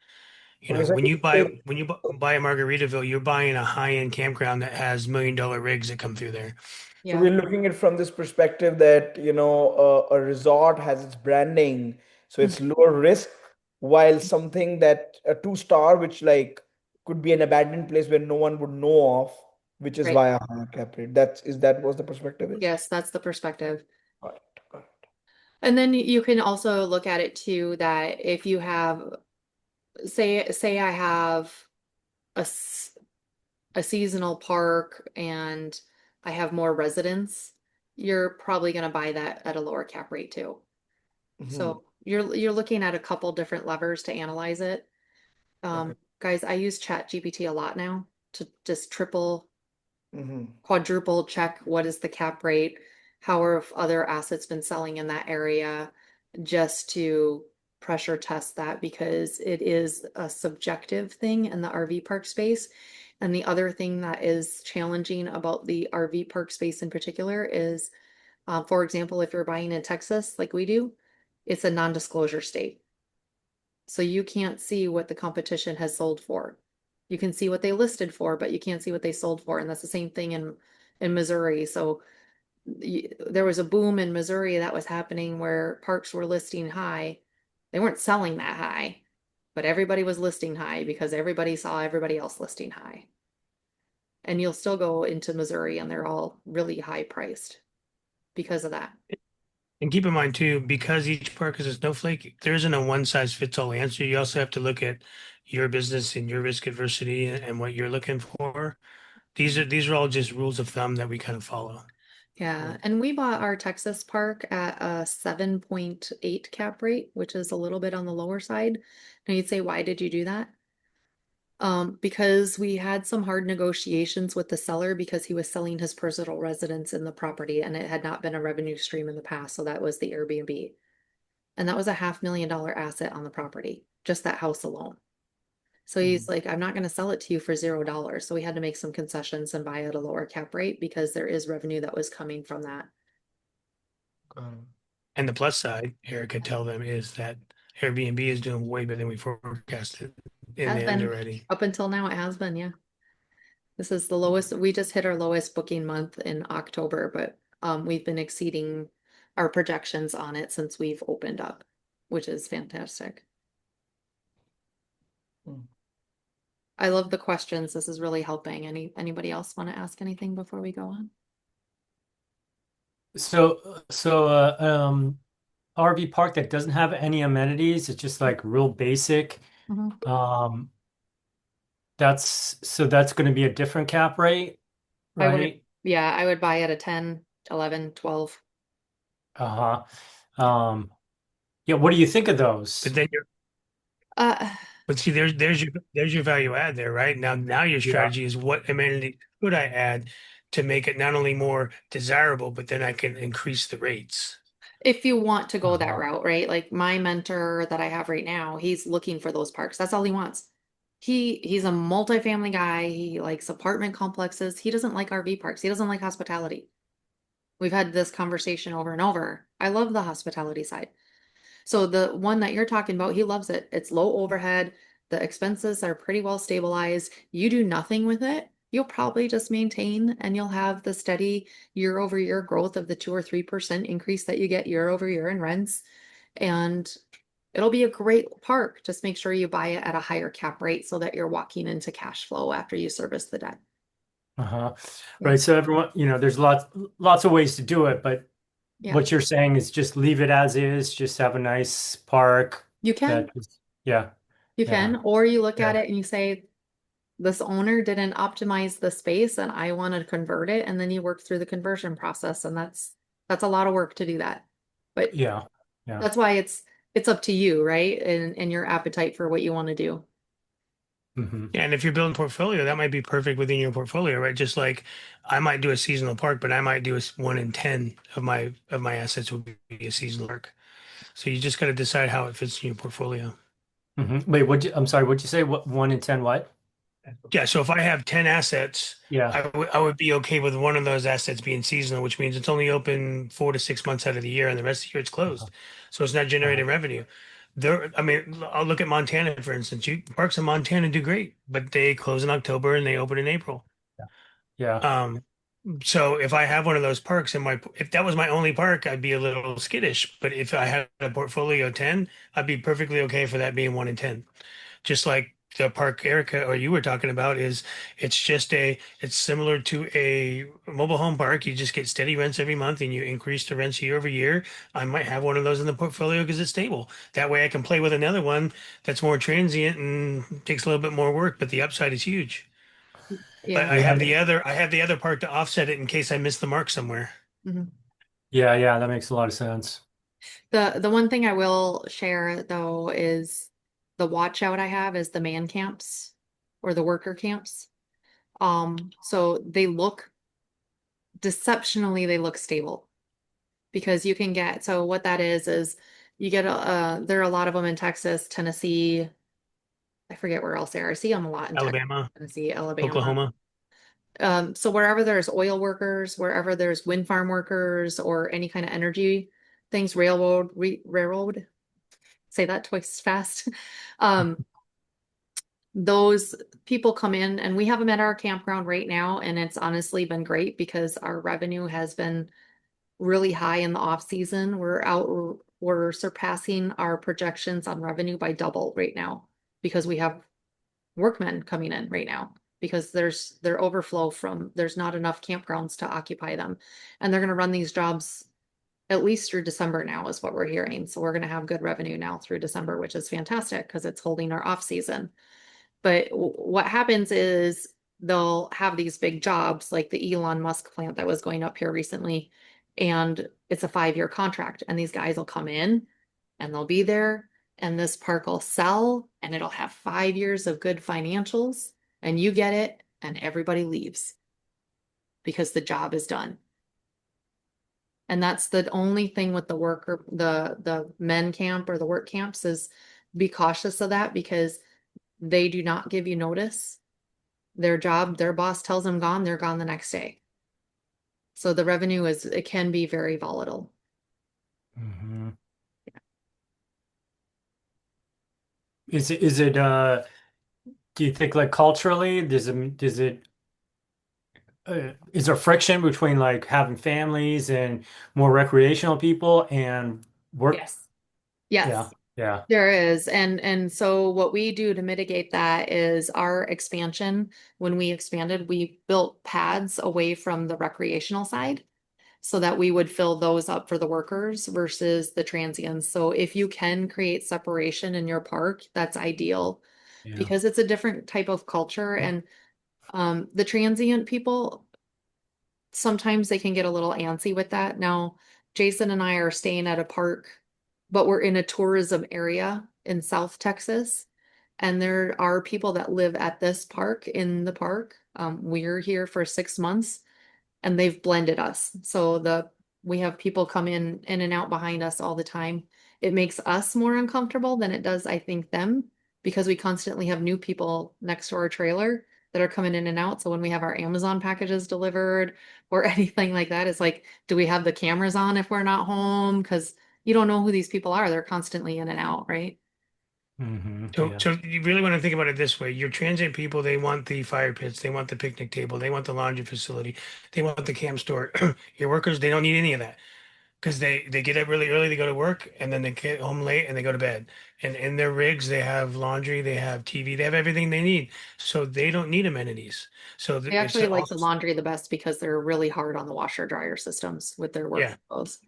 Okay, so When you buy a Margaritaville, you're buying a high-end campground that has $1 million rigs that come through there. So Yeah. we're looking at from this perspective that, a resort has its branding, so it's lower risk, while something that a two-star, which like could be an abandoned place where no one would know of, which is Right. why a higher cap rate. That was the perspective is? Yes, that's the perspective. Got it, got it. And then you can also look at it too, that if you have, say I have a, a seasonal park and I have more residents, you're probably going to buy that at a lower cap rate too. So you're looking at a couple different levers to analyze it. Okay. Guys, I use Chat GPT a lot now to just triple, Mm-hmm. quadruple check what is the cap rate, how are other assets been selling in that area, just to pressure test that because it is a subjective thing in the RV park space. And the other thing that is challenging about the RV park space in particular is, for example, if you're buying in Texas like we do, it's a non-disclosure state. So you can't see what the competition has sold for. You can see what they listed for, but you can't see what they sold for. And that's the same thing in Missouri. So there was a boom in Missouri that was happening where parks were listing high. They weren't selling that high, but everybody was listing high because everybody saw everybody else listing high. And you'll still go into Missouri and they're all really high priced because of that. And keep in mind too, because each park is a snowflake, there isn't a one size fits all answer. You also have to look at your business and your risk adversity and what you're looking for. These are all just rules of thumb that we kind of follow. Yeah, and we bought our Texas park at a 7.8 cap rate, which is a little bit on the lower side. Now you'd say, why did you do that? Because we had some hard negotiations with the seller because he was selling his personal residence in the property and it had not been a revenue stream in the past. So that was the Airbnb. And that was a $500,000 asset on the property, just that house alone. So he's like, I'm not going to sell it to you for $0. So we had to make some concessions and buy at a lower cap rate because there is revenue that was coming from that. And the plus side, Erica, tell them is that Airbnb is doing way better than we forecasted in Has the been underwriting. up until now, it has been, yeah. This is the lowest. We just hit our lowest booking month in October, but we've been exceeding our projections on it since we've opened up, which is fantastic. I love the questions. This is really helping. Anybody else want to ask anything before we go on? So RV park that doesn't have any amenities, it's just like real basic. Mhm. Um, that's going to be a different cap rate, I would, right? yeah, I would buy at a 10, 11, 12. Uh-huh. Yeah, what do you think of But those? then you're Uh, but see there's your value add there, right? Now your Yeah. strategy is what amenity could I add to make it not only more desirable, but then I can increase the rates. if you want to go that Uh-huh. route, right? Like my mentor that I have right now, he's looking for those parks. That's all he wants. He's a multifamily guy. He likes apartment complexes. He doesn't like RV parks. He doesn't like hospitality. We've had this conversation over and over. I love the hospitality side. So the one that you're talking about, he loves it. It's low overhead. The expenses are pretty well stabilized. You do nothing with it. You'll probably just maintain and you'll have the steady year over year growth of the 2 or 3% increase that you get year over year in rents. And it'll be a great park. Just make sure you buy it at a higher cap rate so that you're walking into cash flow after you service the debt. Uh-huh. Yeah. Right. So everyone, there's lots of ways to do it, but Yeah. what you're saying is just leave it as is, just have a nice park You can. that is, yeah, You yeah, can. Or you look yeah. at it and you say, this owner didn't optimize the space and I want to convert it. And then you work through the conversion process. And that's a lot of work to do that. But Yeah. Yeah. that's why it's up to you, right? And your appetite for what you want to do. Hmm. Yeah, and if you're building portfolio, that might be perfect within your portfolio, right? Just like I might do a seasonal park, but I might do 1 in 10 of my assets would be a seasonal park. So you just got to decide how it fits in your portfolio. Wait, I'm sorry, what'd you say? What, 1 in 10 what? Yeah, so if I have 10 assets, Yeah. I would be okay with one of those assets being seasonal, which means it's only open 4 to 6 months out of the year, and the rest of the year it's Uh-huh. closed. So it's not Uh-huh. generating revenue. I mean, I'll look at Montana, for instance. Parks in Montana do great, but they close in October and they open in April. Yeah. Um, so if I have one of those parks if that was my only park, I'd be a little skittish. But if I had a portfolio of 10, I'd be perfectly okay for that being 1 in 10. Just like the park Erica or you were talking about it's similar to a mobile home park. You just get steady rents every month and you increase the rents year over year. I might have one of those in the portfolio because it's stable. That way I can play with another one that's more transient and takes a little bit more work, but the upside is huge. But Yeah. I have the other part to offset it in case I miss the mark somewhere. Mhm. Yeah, yeah, that makes a lot of sense. The one thing I will share though is the watch out I have is the man camps or the worker camps. So they look stable because you can get, so what that is you get there are a lot of them in Texas, Tennessee, I forget where else there. I see them a lot in Texas, Alabama, Tennessee, Alabama. Oklahoma. So wherever there's oil workers, wherever there's wind farm workers or any kind of energy things, railroad, say that twice fast. Um, those people come in and we have them at our campground right now, and it's honestly been great because our revenue has been really high in the off season. We're surpassing our projections on revenue by double right now because we have workmen coming in right now because their overflow from there's not enough campgrounds to occupy them. And they're going to run these jobs at least through December now is what we're hearing. So we're going to have good revenue now through December, which is fantastic because it's holding our off season. But what happens is they'll have these big jobs like the Elon Musk plant that was going up here recently, and it's a 5-year contract. And these guys will come in and they'll be there, and this park will sell, and it'll have 5 years of good financials, and you get it, and everybody leaves because the job is done. And that's the only thing with the worker, the men camp or the work camps is be cautious of that because they do not give you notice. Their boss tells them gone, they're gone the next day. So the revenue it can be very volatile. Hmm. Is it do you think like culturally, is there friction between like having families and more recreational people and work? Yes. Yeah, Yes. Yeah. There is, and so what we do to mitigate that is our expansion. When we expanded, we built pads away from the recreational side so that we would fill those up for the workers versus the transients. So if you can create separation in your park, that's ideal Yeah. because it's a different type of culture. And the transient people, sometimes they can get a little antsy with that. Now, Jason and I are staying at a park, but we're in a tourism area in South Texas. And there are people that live at this park in the park. We're here for 6 months and they've blended us. So we have people come in and out behind us all the time. It makes us more uncomfortable than it does, I think, them because we constantly have new people next to our trailer that are coming in and out. So when we have our Amazon packages delivered or anything like that, it's like, do we have the cameras on if we're not home? Because you don't know who these people are. They're constantly in and out, right? So, Yeah. so you really want to think about it this way. Your transient people, they want the fire pits, they want the picnic table, they want the laundry facility, they want the camp store. Your workers, they don't need any of that because they get up really early, they go to work, and then they get home late and they go to bed. And in their rigs, they have laundry, they have TV, they have everything they need. So they don't need amenities. So They it's actually like all, the laundry the best because they're really hard on the washer dryer systems with their work yeah. clothes.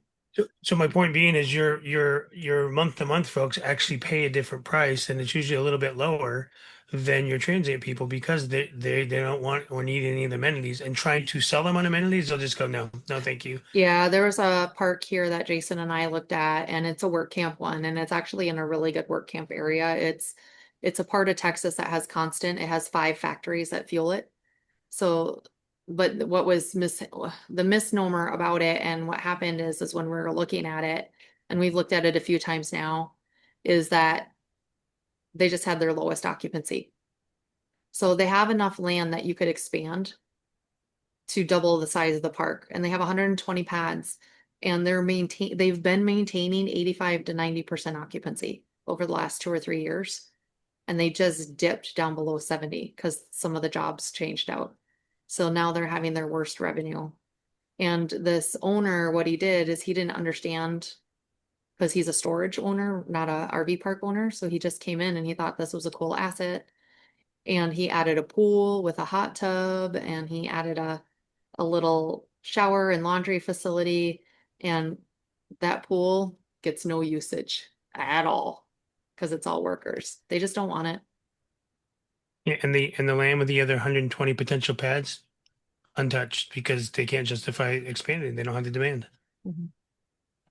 So my point being is your month to month folks actually pay a different price and it's usually a little bit lower than your transient people because they don't want or need any of the amenities and trying to sell them on amenities, they'll just go, no, no, thank you. Yeah, there was a park here that Jason and I looked at, and it's a work camp one, and it's actually in a really good work camp area. It's a part of Texas that has constant. It has 5 factories that fuel it. So, but what was the misnomer about it, and what happened is when we were looking at it, and we've looked at it a few times now, is that they just had their lowest occupancy. So they have enough land that you could expand to double the size of the park, and they have 120 pads, and they've been maintaining 85 to 90% occupancy over the last 2 or 3 years, and they just dipped down below 70 because some of the jobs changed out. So now they're having their worst revenue. And this owner, what he did is he didn't understand because he's a storage owner, not a RV park owner. So he just came in and he thought this was a cool asset. And he added a pool with a hot tub and he added a little shower and laundry facility, and that pool gets no usage at all because it's all workers. They just don't want it. Yeah, and the land with the other 120 potential pads untouched because they can't justify expanding. They don't have the demand. Mhm.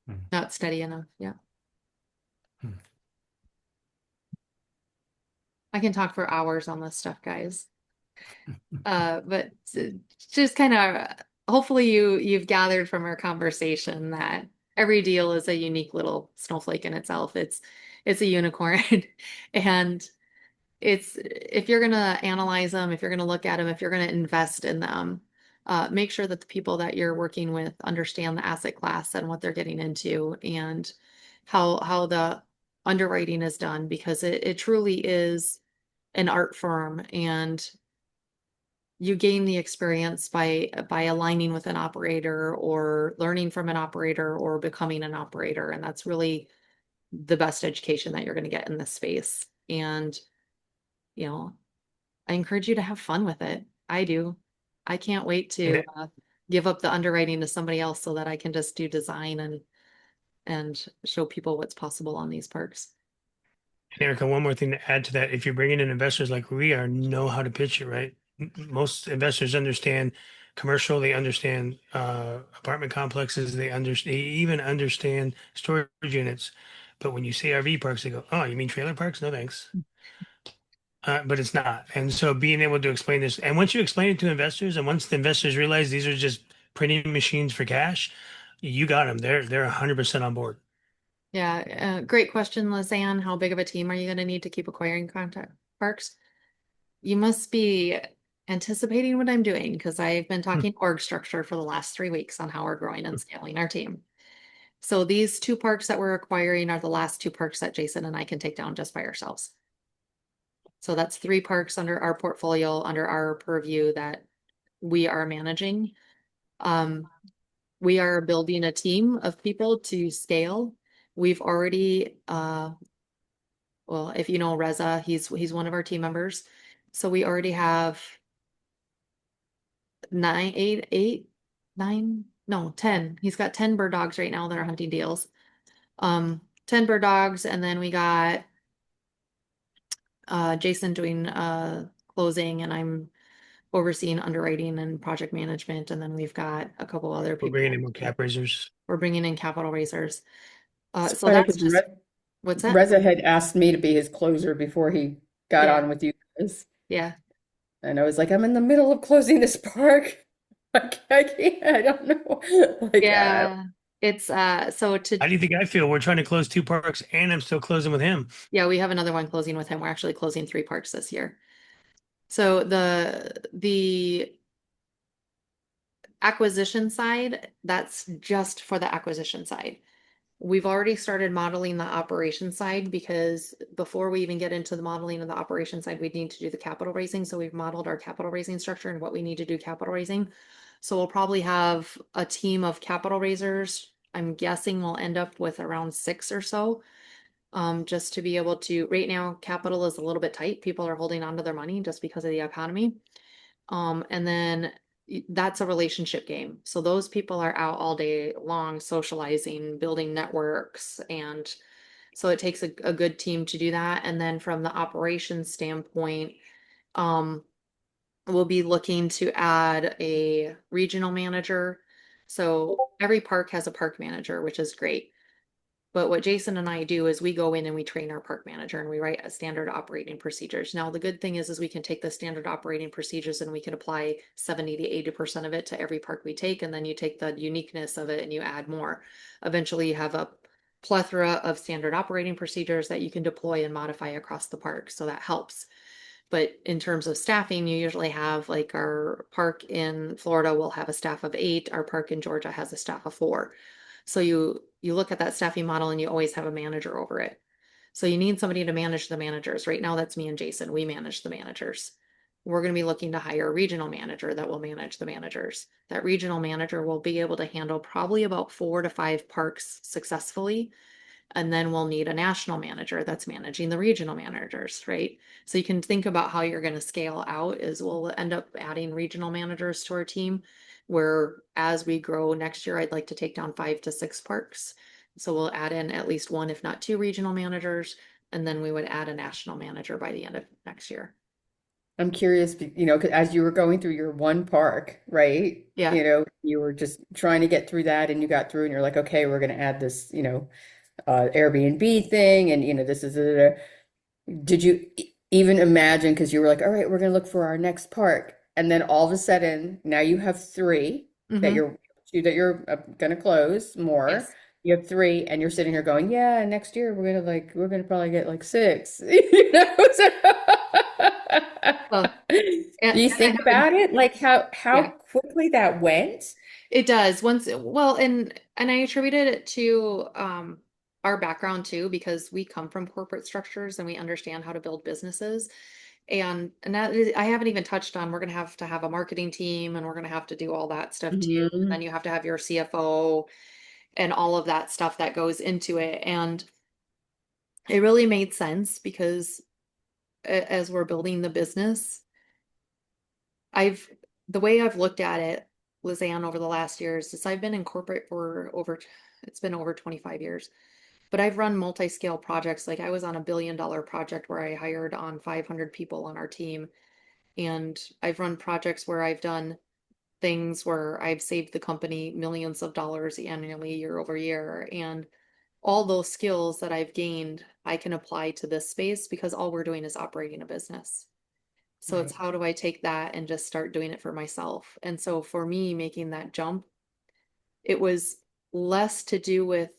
Hmm. Not steady enough. Yeah. Hmm. I can talk for hours on this stuff, guys. But just kind of hopefully you've gathered from our conversation that every deal is a unique little snowflake in itself. It's a unicorn. And it's if you're gonna analyze them, if you're gonna look at them, if you're gonna invest in them, make sure that the people that you're working with understand the asset class and what they're getting into and how the underwriting is done because it truly is an art form and you gain the experience by aligning with an operator or learning from an operator or becoming an operator, and that's really the best education that you're going to get in this space. And you know, I encourage you to have fun with it. I do. I can't wait to And give up the underwriting to somebody else so that I can just do design and show people what's possible on these parks. Erica, one more thing to add to that. If you're bringing in investors like we are, know how to pitch it, right? Most investors understand commercial, they understand apartment complexes, they even understand storage units. But when you say RV parks, they go, "Oh, you mean trailer parks? No, thanks." But it's not. And so being able to explain this, and once you explain it to investors, and once the investors realize these are just printing machines for cash, you got them. They're 100% on board. Yeah, great question, Lizanne. How big of a team are you going to need to keep acquiring contact parks? You must be anticipating what I'm doing because I've been Hmm. talking org structure for the last 3 weeks on how we're growing and scaling our team. So these 2 parks that we're acquiring are the last 2 parks that Jason and I can take down just by ourselves. So that's 3 parks under our portfolio, under our purview that we are managing. Um, we are building a team of people to scale. We've already well, if you know Reza, he's one of our team members. So we already have 10. He's got 10 bird dogs right now that are hunting deals. 10 bird dogs, and then we got Jason doing closing, and I'm overseeing underwriting and project management, and then we've got a couple other We're people. bringing in more cap raisers. We're bringing in capital raisers. It's So funny that's because just what's that? Reza had asked me to be his closer before he got Yeah. on with you guys. Yeah. And I was like, I'm in the middle of closing this park. I can't, I don't know. Like, Yeah. It's so How do you think I feel? We're trying to close 2 parks and I'm still closing with him. yeah, we have another one closing with him. We're actually closing 3 parks this year. So the acquisition side, that's just for the acquisition side. We've already started modeling the operation side, because before we even get into the modeling of the operation side, we need to do the capital raising. So we've modeled our capital raising structure and what we need to do capital raising. So we'll probably have a team of capital raisers. I'm guessing we'll end up with around 6 or so. Just to be able to, right now, capital is a little bit tight. People are holding on to their money just because of the economy. And then that's a relationship game. So those people are out all day long socializing, building networks. And so it takes a good team to do that. And then from the operations standpoint, um, we'll be looking to add a regional manager. So every park has a park manager, which is great. But what Jason and I do is we go in and we train our park manager and we write a standard operating procedures. Now, the good thing is we can take the standard operating procedures and we can apply 70 to 80% of it to every park we take. And then you take the uniqueness of it and you add more. Eventually you have a plethora of standard operating procedures that you can deploy and modify across the park. So that helps. But in terms of staffing, you usually have, like, our park in Florida will have a staff of 8. Our park in Georgia has a staff of 4. So you look at that staffing model and you always have a manager over it. So you need somebody to manage the managers. Right now, that's me and Jason. We manage the managers. We're going to be looking to hire a regional manager that will manage the managers. That regional manager will be able to handle probably about 4 to 5 parks successfully. And then we'll need a national manager that's managing the regional managers, right? So you can think about how you're going to scale out. Is we'll end up adding regional managers to our team, where as we grow next year, I'd like to take down 5 to 6 parks. So we'll add in at least 1, if not 2 regional managers, and then we would add a national manager by the end of next year. I'm curious, you know, 'cause as you were going through your one park, right? Yeah. You know, you were just trying to get through that and you got through and you're like, okay, we're going to add this, you know, Airbnb thing. And, you know, this is, did you even imagine, because you were like, all right, we're going to look for our next park. And then all of a sudden, now you have 3 that Mhm. you're going to close more. Yes. You have 3 and you're sitting here going, yeah, next year we're gonna probably get like 6. You know? Well, Do you and I think haven't, about it? Like how yeah. quickly that went? It does. Well, and I attributed it to our background too, because we come from corporate structures and we understand how to build businesses. And that is, I haven't even touched on, we're gonna have to have a marketing team and we're gonna have to do all that stuff too. Mhm. Then you have to have your CFO and all of that stuff that goes into it. And it really made sense because as we're building the business, I've the way I've looked at it, Lizanne, over the last years is I've been in corporate for it's been over 25 years. But I've run multi-scale projects. Like, I was on a $1 billion project where I hired on 500 people on our team. And I've run projects where I've done things where I've saved the company millions of dollars annually, year over year. And all those skills that I've gained, I can apply to this space because all we're doing is operating a business. So it's, Right. how do I take that and just start doing it for myself? And so for me, making that jump, it was less to do with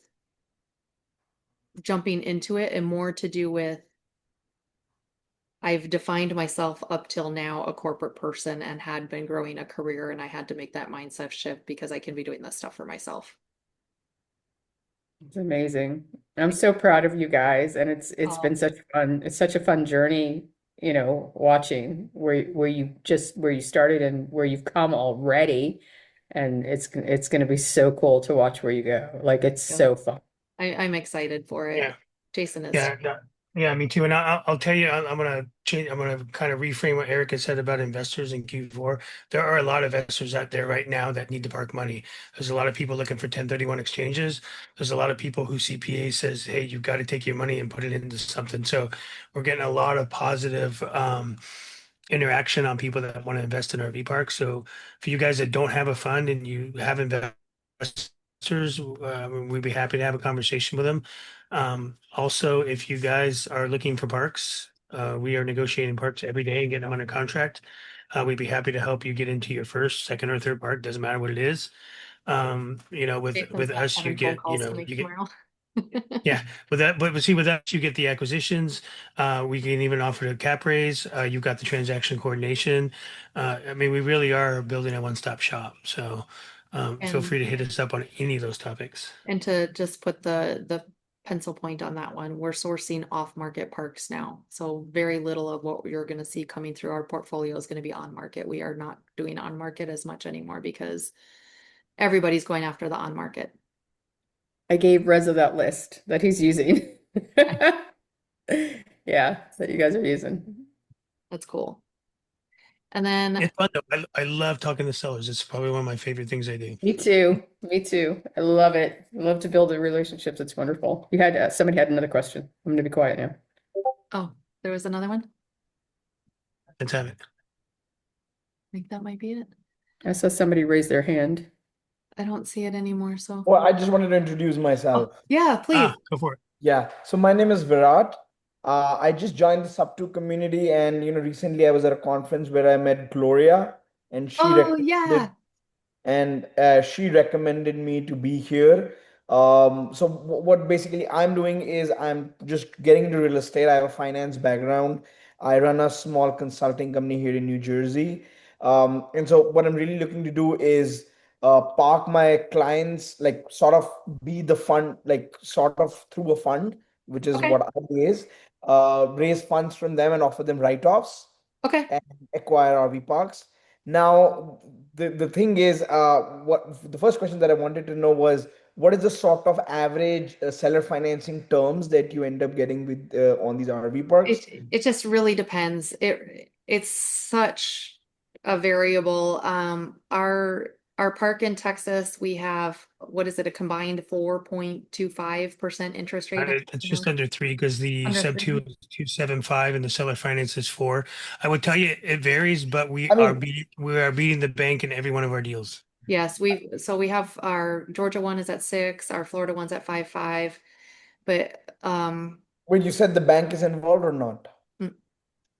jumping into it and more to do with, I've defined myself up till now a corporate person and had been growing a career, and I had to make that mindset shift because I can be doing this stuff for myself. It's amazing. I'm so proud of you guys, and it's been Um, such fun. It's such a fun journey, you know, watching where you started and where you've come already, and it's going to be so cool to watch where you go. Like it's yeah, so fun. I'm excited for it. Yeah. Jason is. Yeah. No, Yeah, me too. And I'll tell you, I'm gonna change. I'm gonna kind of reframe what Erica said about investors in Q4. There are a lot of investors out there right now that need to park money. There's a lot of people looking for 1031 exchanges. There's a lot of people who CPA says, "Hey, you've got to take your money and put it into something." So we're getting a lot of positive interaction on people that want to invest in RV parks. So for you guys that don't have a fund and you have investors, we'd be happy to have a conversation with them. Also, if you guys are looking for parks, we are negotiating parks every day and getting them under contract. We'd be happy to help you get into your first, second, or third park. Doesn't matter what it is. Jason's With got us, you 7 phone get, calls to make tomorrow. yeah, with that, but see, with us, you get the acquisitions. We can even offer a cap raise. You've got the transaction coordination. I mean, we really are building a one-stop shop. So feel free And to hit us up on any of those topics. and to just put the pencil point on that one, we're sourcing off-market parks now. So very little of what you're gonna see coming through our portfolio is gonna be on market. We are not doing on market as much anymore because everybody's going after the on market. I gave Reza that list that he's using. Yeah, that you guys are using. That's cool. And then, It's fun though. I love talking to sellers. It's probably one of my favorite things I do. Me too. Me too. I love it. I love to build the relationships. It's wonderful. You had somebody had another question. I'm going to be quiet now. oh, there was another one? Let's have it. I think that might be it. I saw somebody raise their hand. I don't see it anymore, so. Well, I just wanted to introduce Oh, myself. yeah, please. Go for it. Yeah. So my name is Virat. I just joined the Sub2 community, and recently I was at a conference where I met Gloria, and Oh, yeah. she recommended me to be here. So what basically I'm doing is I'm just getting into real estate. I have a finance background. I run a small consulting company here in New Jersey. And so what I'm really looking to do is park my clients, like sort of be the fund, like sort of through a fund, which is Okay, what I do is raise funds from them and offer them write-offs okay. and acquire RV parks. Now, the thing is, what the first question that I wanted to know was, what is the sort of average seller financing terms that you end up getting with on these RV parks? It just really depends. It's such a variable. Our park in Texas, we have, what is it, a combined 4.25% interest rate? It's just under three because the Under sub two 3. is 275 and the seller finance is 4. I would tell you it varies, but I mean, we are beating the bank in every one of our deals. Yes, we have our Georgia one is at 6, our Florida one's at 5.5, but when you said the bank is involved or not? mm,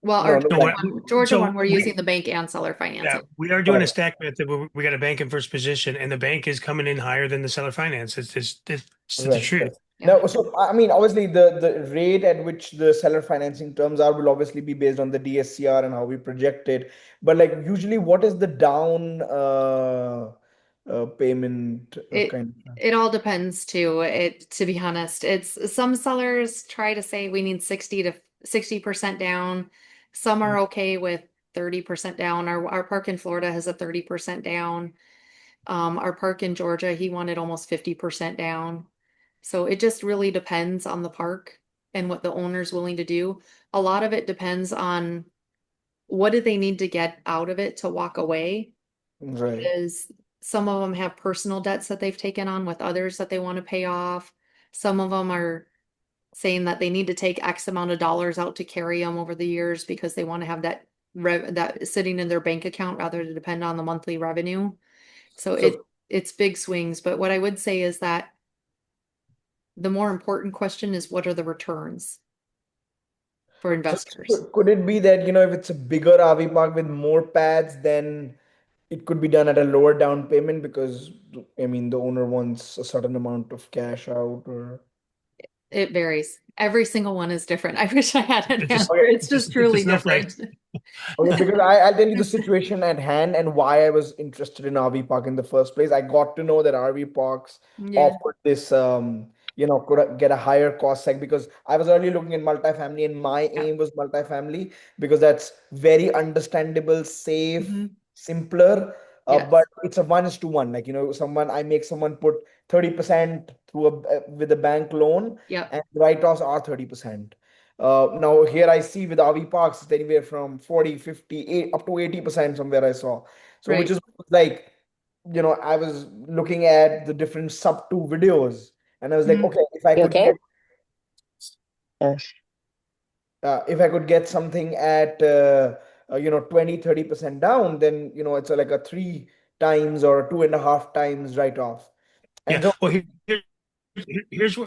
well, our No, no No, bank. Georgia so one, we're using the bank and seller yeah, financing. we are Got doing a it. stack method. Where we got a bank in first position, and the bank is coming in higher than the seller finance. It's the Right, right. truth. Yeah. Now, so I mean, obviously, the rate at which the seller financing terms are will obviously be based on the DSCR and how we project it. But like, usually, what is the down payment It kind of? it all depends too. To be honest, it's some sellers try to say we need 60% down. Some are okay with 30% down. Our park in Florida has a 30% down. Our park in Georgia, he wanted almost 50% down. So it just really depends on the park and what the owner's willing to do. A lot of it depends on what do they need to get out of it to walk away. Right. Is some of them have personal debts that they've taken on with others that they want to pay off. Some of them are saying that they need to take X amount of dollars out to carry them over the years because they want to have that sitting in their bank account rather to depend on the monthly revenue. So So, it's big swings, but what I would say is that the more important question is what are the returns for so investors? could it be that, if it's a bigger RV park with more pads, then it could be done at a lower down payment because, I mean, the owner wants a certain amount of cash out or. It varies. Every single one is different. I wish I had an It's just answer. Okay. It's just it's a truly snowflake. different. Okay, because I'll tell you the situation at hand and why I was interested in RV park in the first place. I got to know that RV parks Yeah. offered this, could get a higher cost seg because I was early looking at multifamily and my Yeah. aim was multifamily because that's very understandable, safe, Hmm. simpler. But Yes. it's a 1:1. Like, I make someone put 30% through with a bank loan Yep. and write-offs are 30%. Now here I see with RV parks, it's anywhere from 40, 50, up to 80% somewhere I saw. So which Right. is like, I was looking at the different sub two videos and I was like, Mhm. okay, if I You could okay? get if I could get something at 20-30% down, then it's like a 3 times or 2.5 times write-off. Yeah. And so Well, here's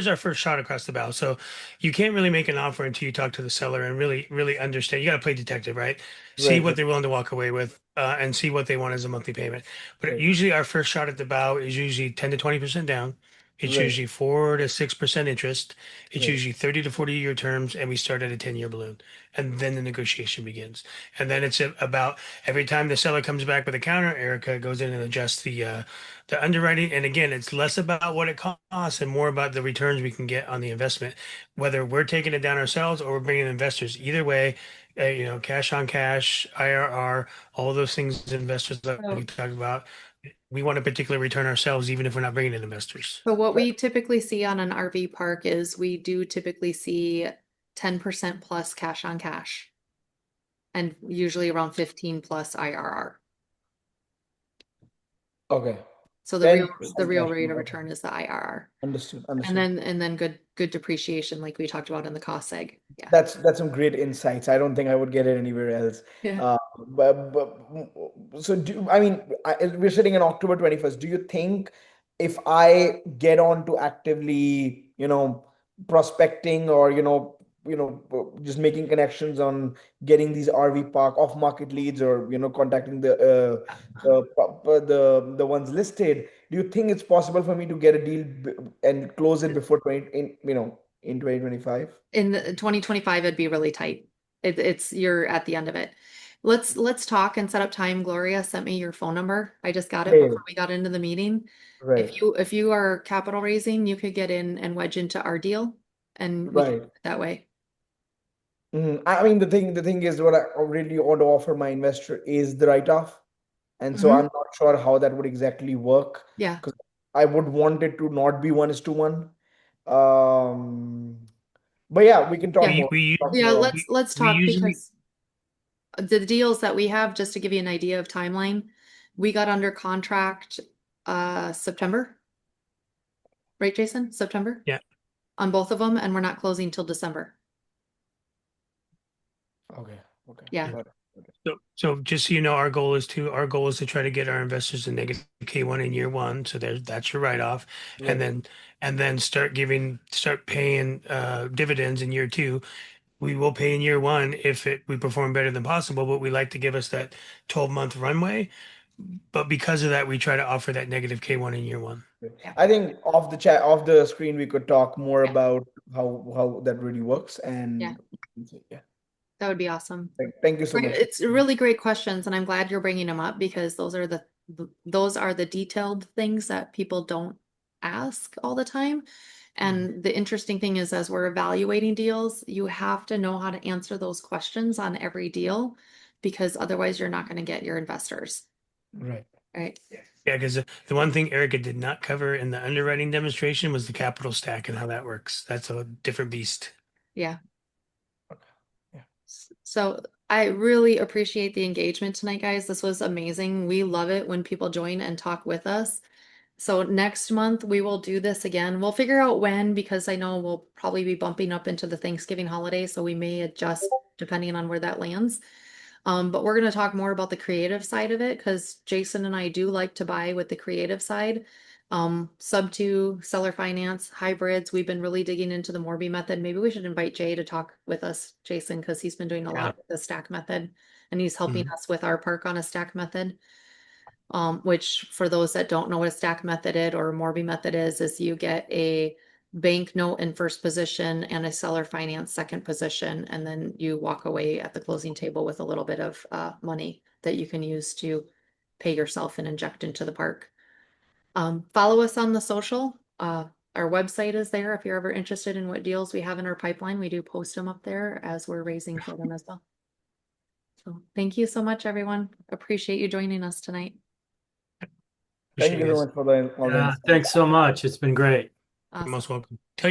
our first shot across the bow. So you can't really make an offer until you talk to the seller and really understand. You got to play detective, right? See right, what right, they're willing to walk away with, and see what they want as a monthly payment. But right, usually our first shot at the bow is usually 10 to 20% down. It's right, usually 4 to 6% interest. It's right. usually 30 to 40 year terms, and we start at a 10-year balloon, and then the negotiation begins. And then it's about every time the seller comes back with a counter, Erica goes in and adjusts the underwriting. And again, it's less about what it costs and more about the returns we can get on the investment, whether we're taking it down ourselves or we're bringing investors. Either way, cash on cash, IRR, all of those things investors like we So, talked about. We want a particular return ourselves, even if we're not bringing in investors. so what we typically see on an RV park is we do typically see 10% plus cash on cash and usually around 15 plus IRR. Okay. So the 10 real cash rate flow. of Okay. return is the IRR. Understood. And Understood. then good depreciation like we talked about in the cost seg. Yeah. That's some great insights. I don't think I would get it anywhere else. Yeah. But so I mean, we're sitting in October 21st. Do you think if I get on to actively, prospecting or, just making connections on getting these RV park off market leads or, contacting the ones listed, do you think it's possible for me to get a deal and close it before 20 in 2025? In the 2025, it'd be really tight. You're at the end of it. Let's talk and set up time. Gloria sent me your phone number. I just got it Hey, before we got into the meeting. right, If you are capital raising, you could get in and wedge into our deal and we can do right. it that way. I mean, the thing is, what I really want to offer my investor is the write-off, and so Mhm. I'm not sure how that would exactly work Yeah. because I would want it to not be 1:1. Um, but yeah, we can talk Yeah. We more. we Talk Yeah, more on. let's we talk usually because the deals that we have, just to give you an idea of timeline, we got under contract September, right, Jason? September yeah. on both of them, and we're not closing till December. Okay, okay, Yeah. got it. Okay. So just so you know, our goal is to try to get our investors to negative K1 in year one. So that's your write-off. And Right. then start paying dividends in year two. We will pay in year one if we perform better than possible, but we like to give us that 12-month runway. But because of that, we try to offer that negative K1 in year one. Yeah. I think off the screen, we could talk more Yeah. about how that really works, Yeah. and yeah. That would be awesome. Thank you so Great. much. It's really great questions, and I'm glad you're bringing them up because those are the detailed things that people don't ask all the time. And the interesting thing is, as we're evaluating deals, you have to know how to answer those questions on every deal because otherwise you're not going to get your investors, Right. right? Yeah, because the one thing Erica did not cover in the underwriting demonstration was the capital stack and how that works. That's a different beast. Yeah. Okay. Yeah. So I really appreciate the engagement tonight, guys. This was amazing. We love it when people join and talk with us. So next month we will do this again. We'll figure out when because I know we'll probably be bumping up into the Thanksgiving holiday, so we may adjust depending on where that lands. But we're going to talk more about the creative side of it because Jason and I do like to buy with the creative side. Sub two, seller finance, hybrids. We've been really digging into the Morby method. Maybe we should invite Jay to talk with us, Jason, because he's been doing a Yeah. lot with the stack method and he's helping Mhm. us with our park on a stack method. Which for those that don't know what a stack method is or a Morby method is you get a bank note in first position and a seller finance second position, and then you walk away at the closing table with a little bit of money that you can use to pay yourself and inject into the park. Follow us on the social. Our website is there if you're ever interested in what deals we have in our pipeline. We do post them up there as we're raising for them as well. So thank you so much, everyone. Appreciate you joining us tonight. Thank Appreciate you you so guys. much for all the Yeah, insights. thanks so much. It's been great. You're Awesome. most welcome.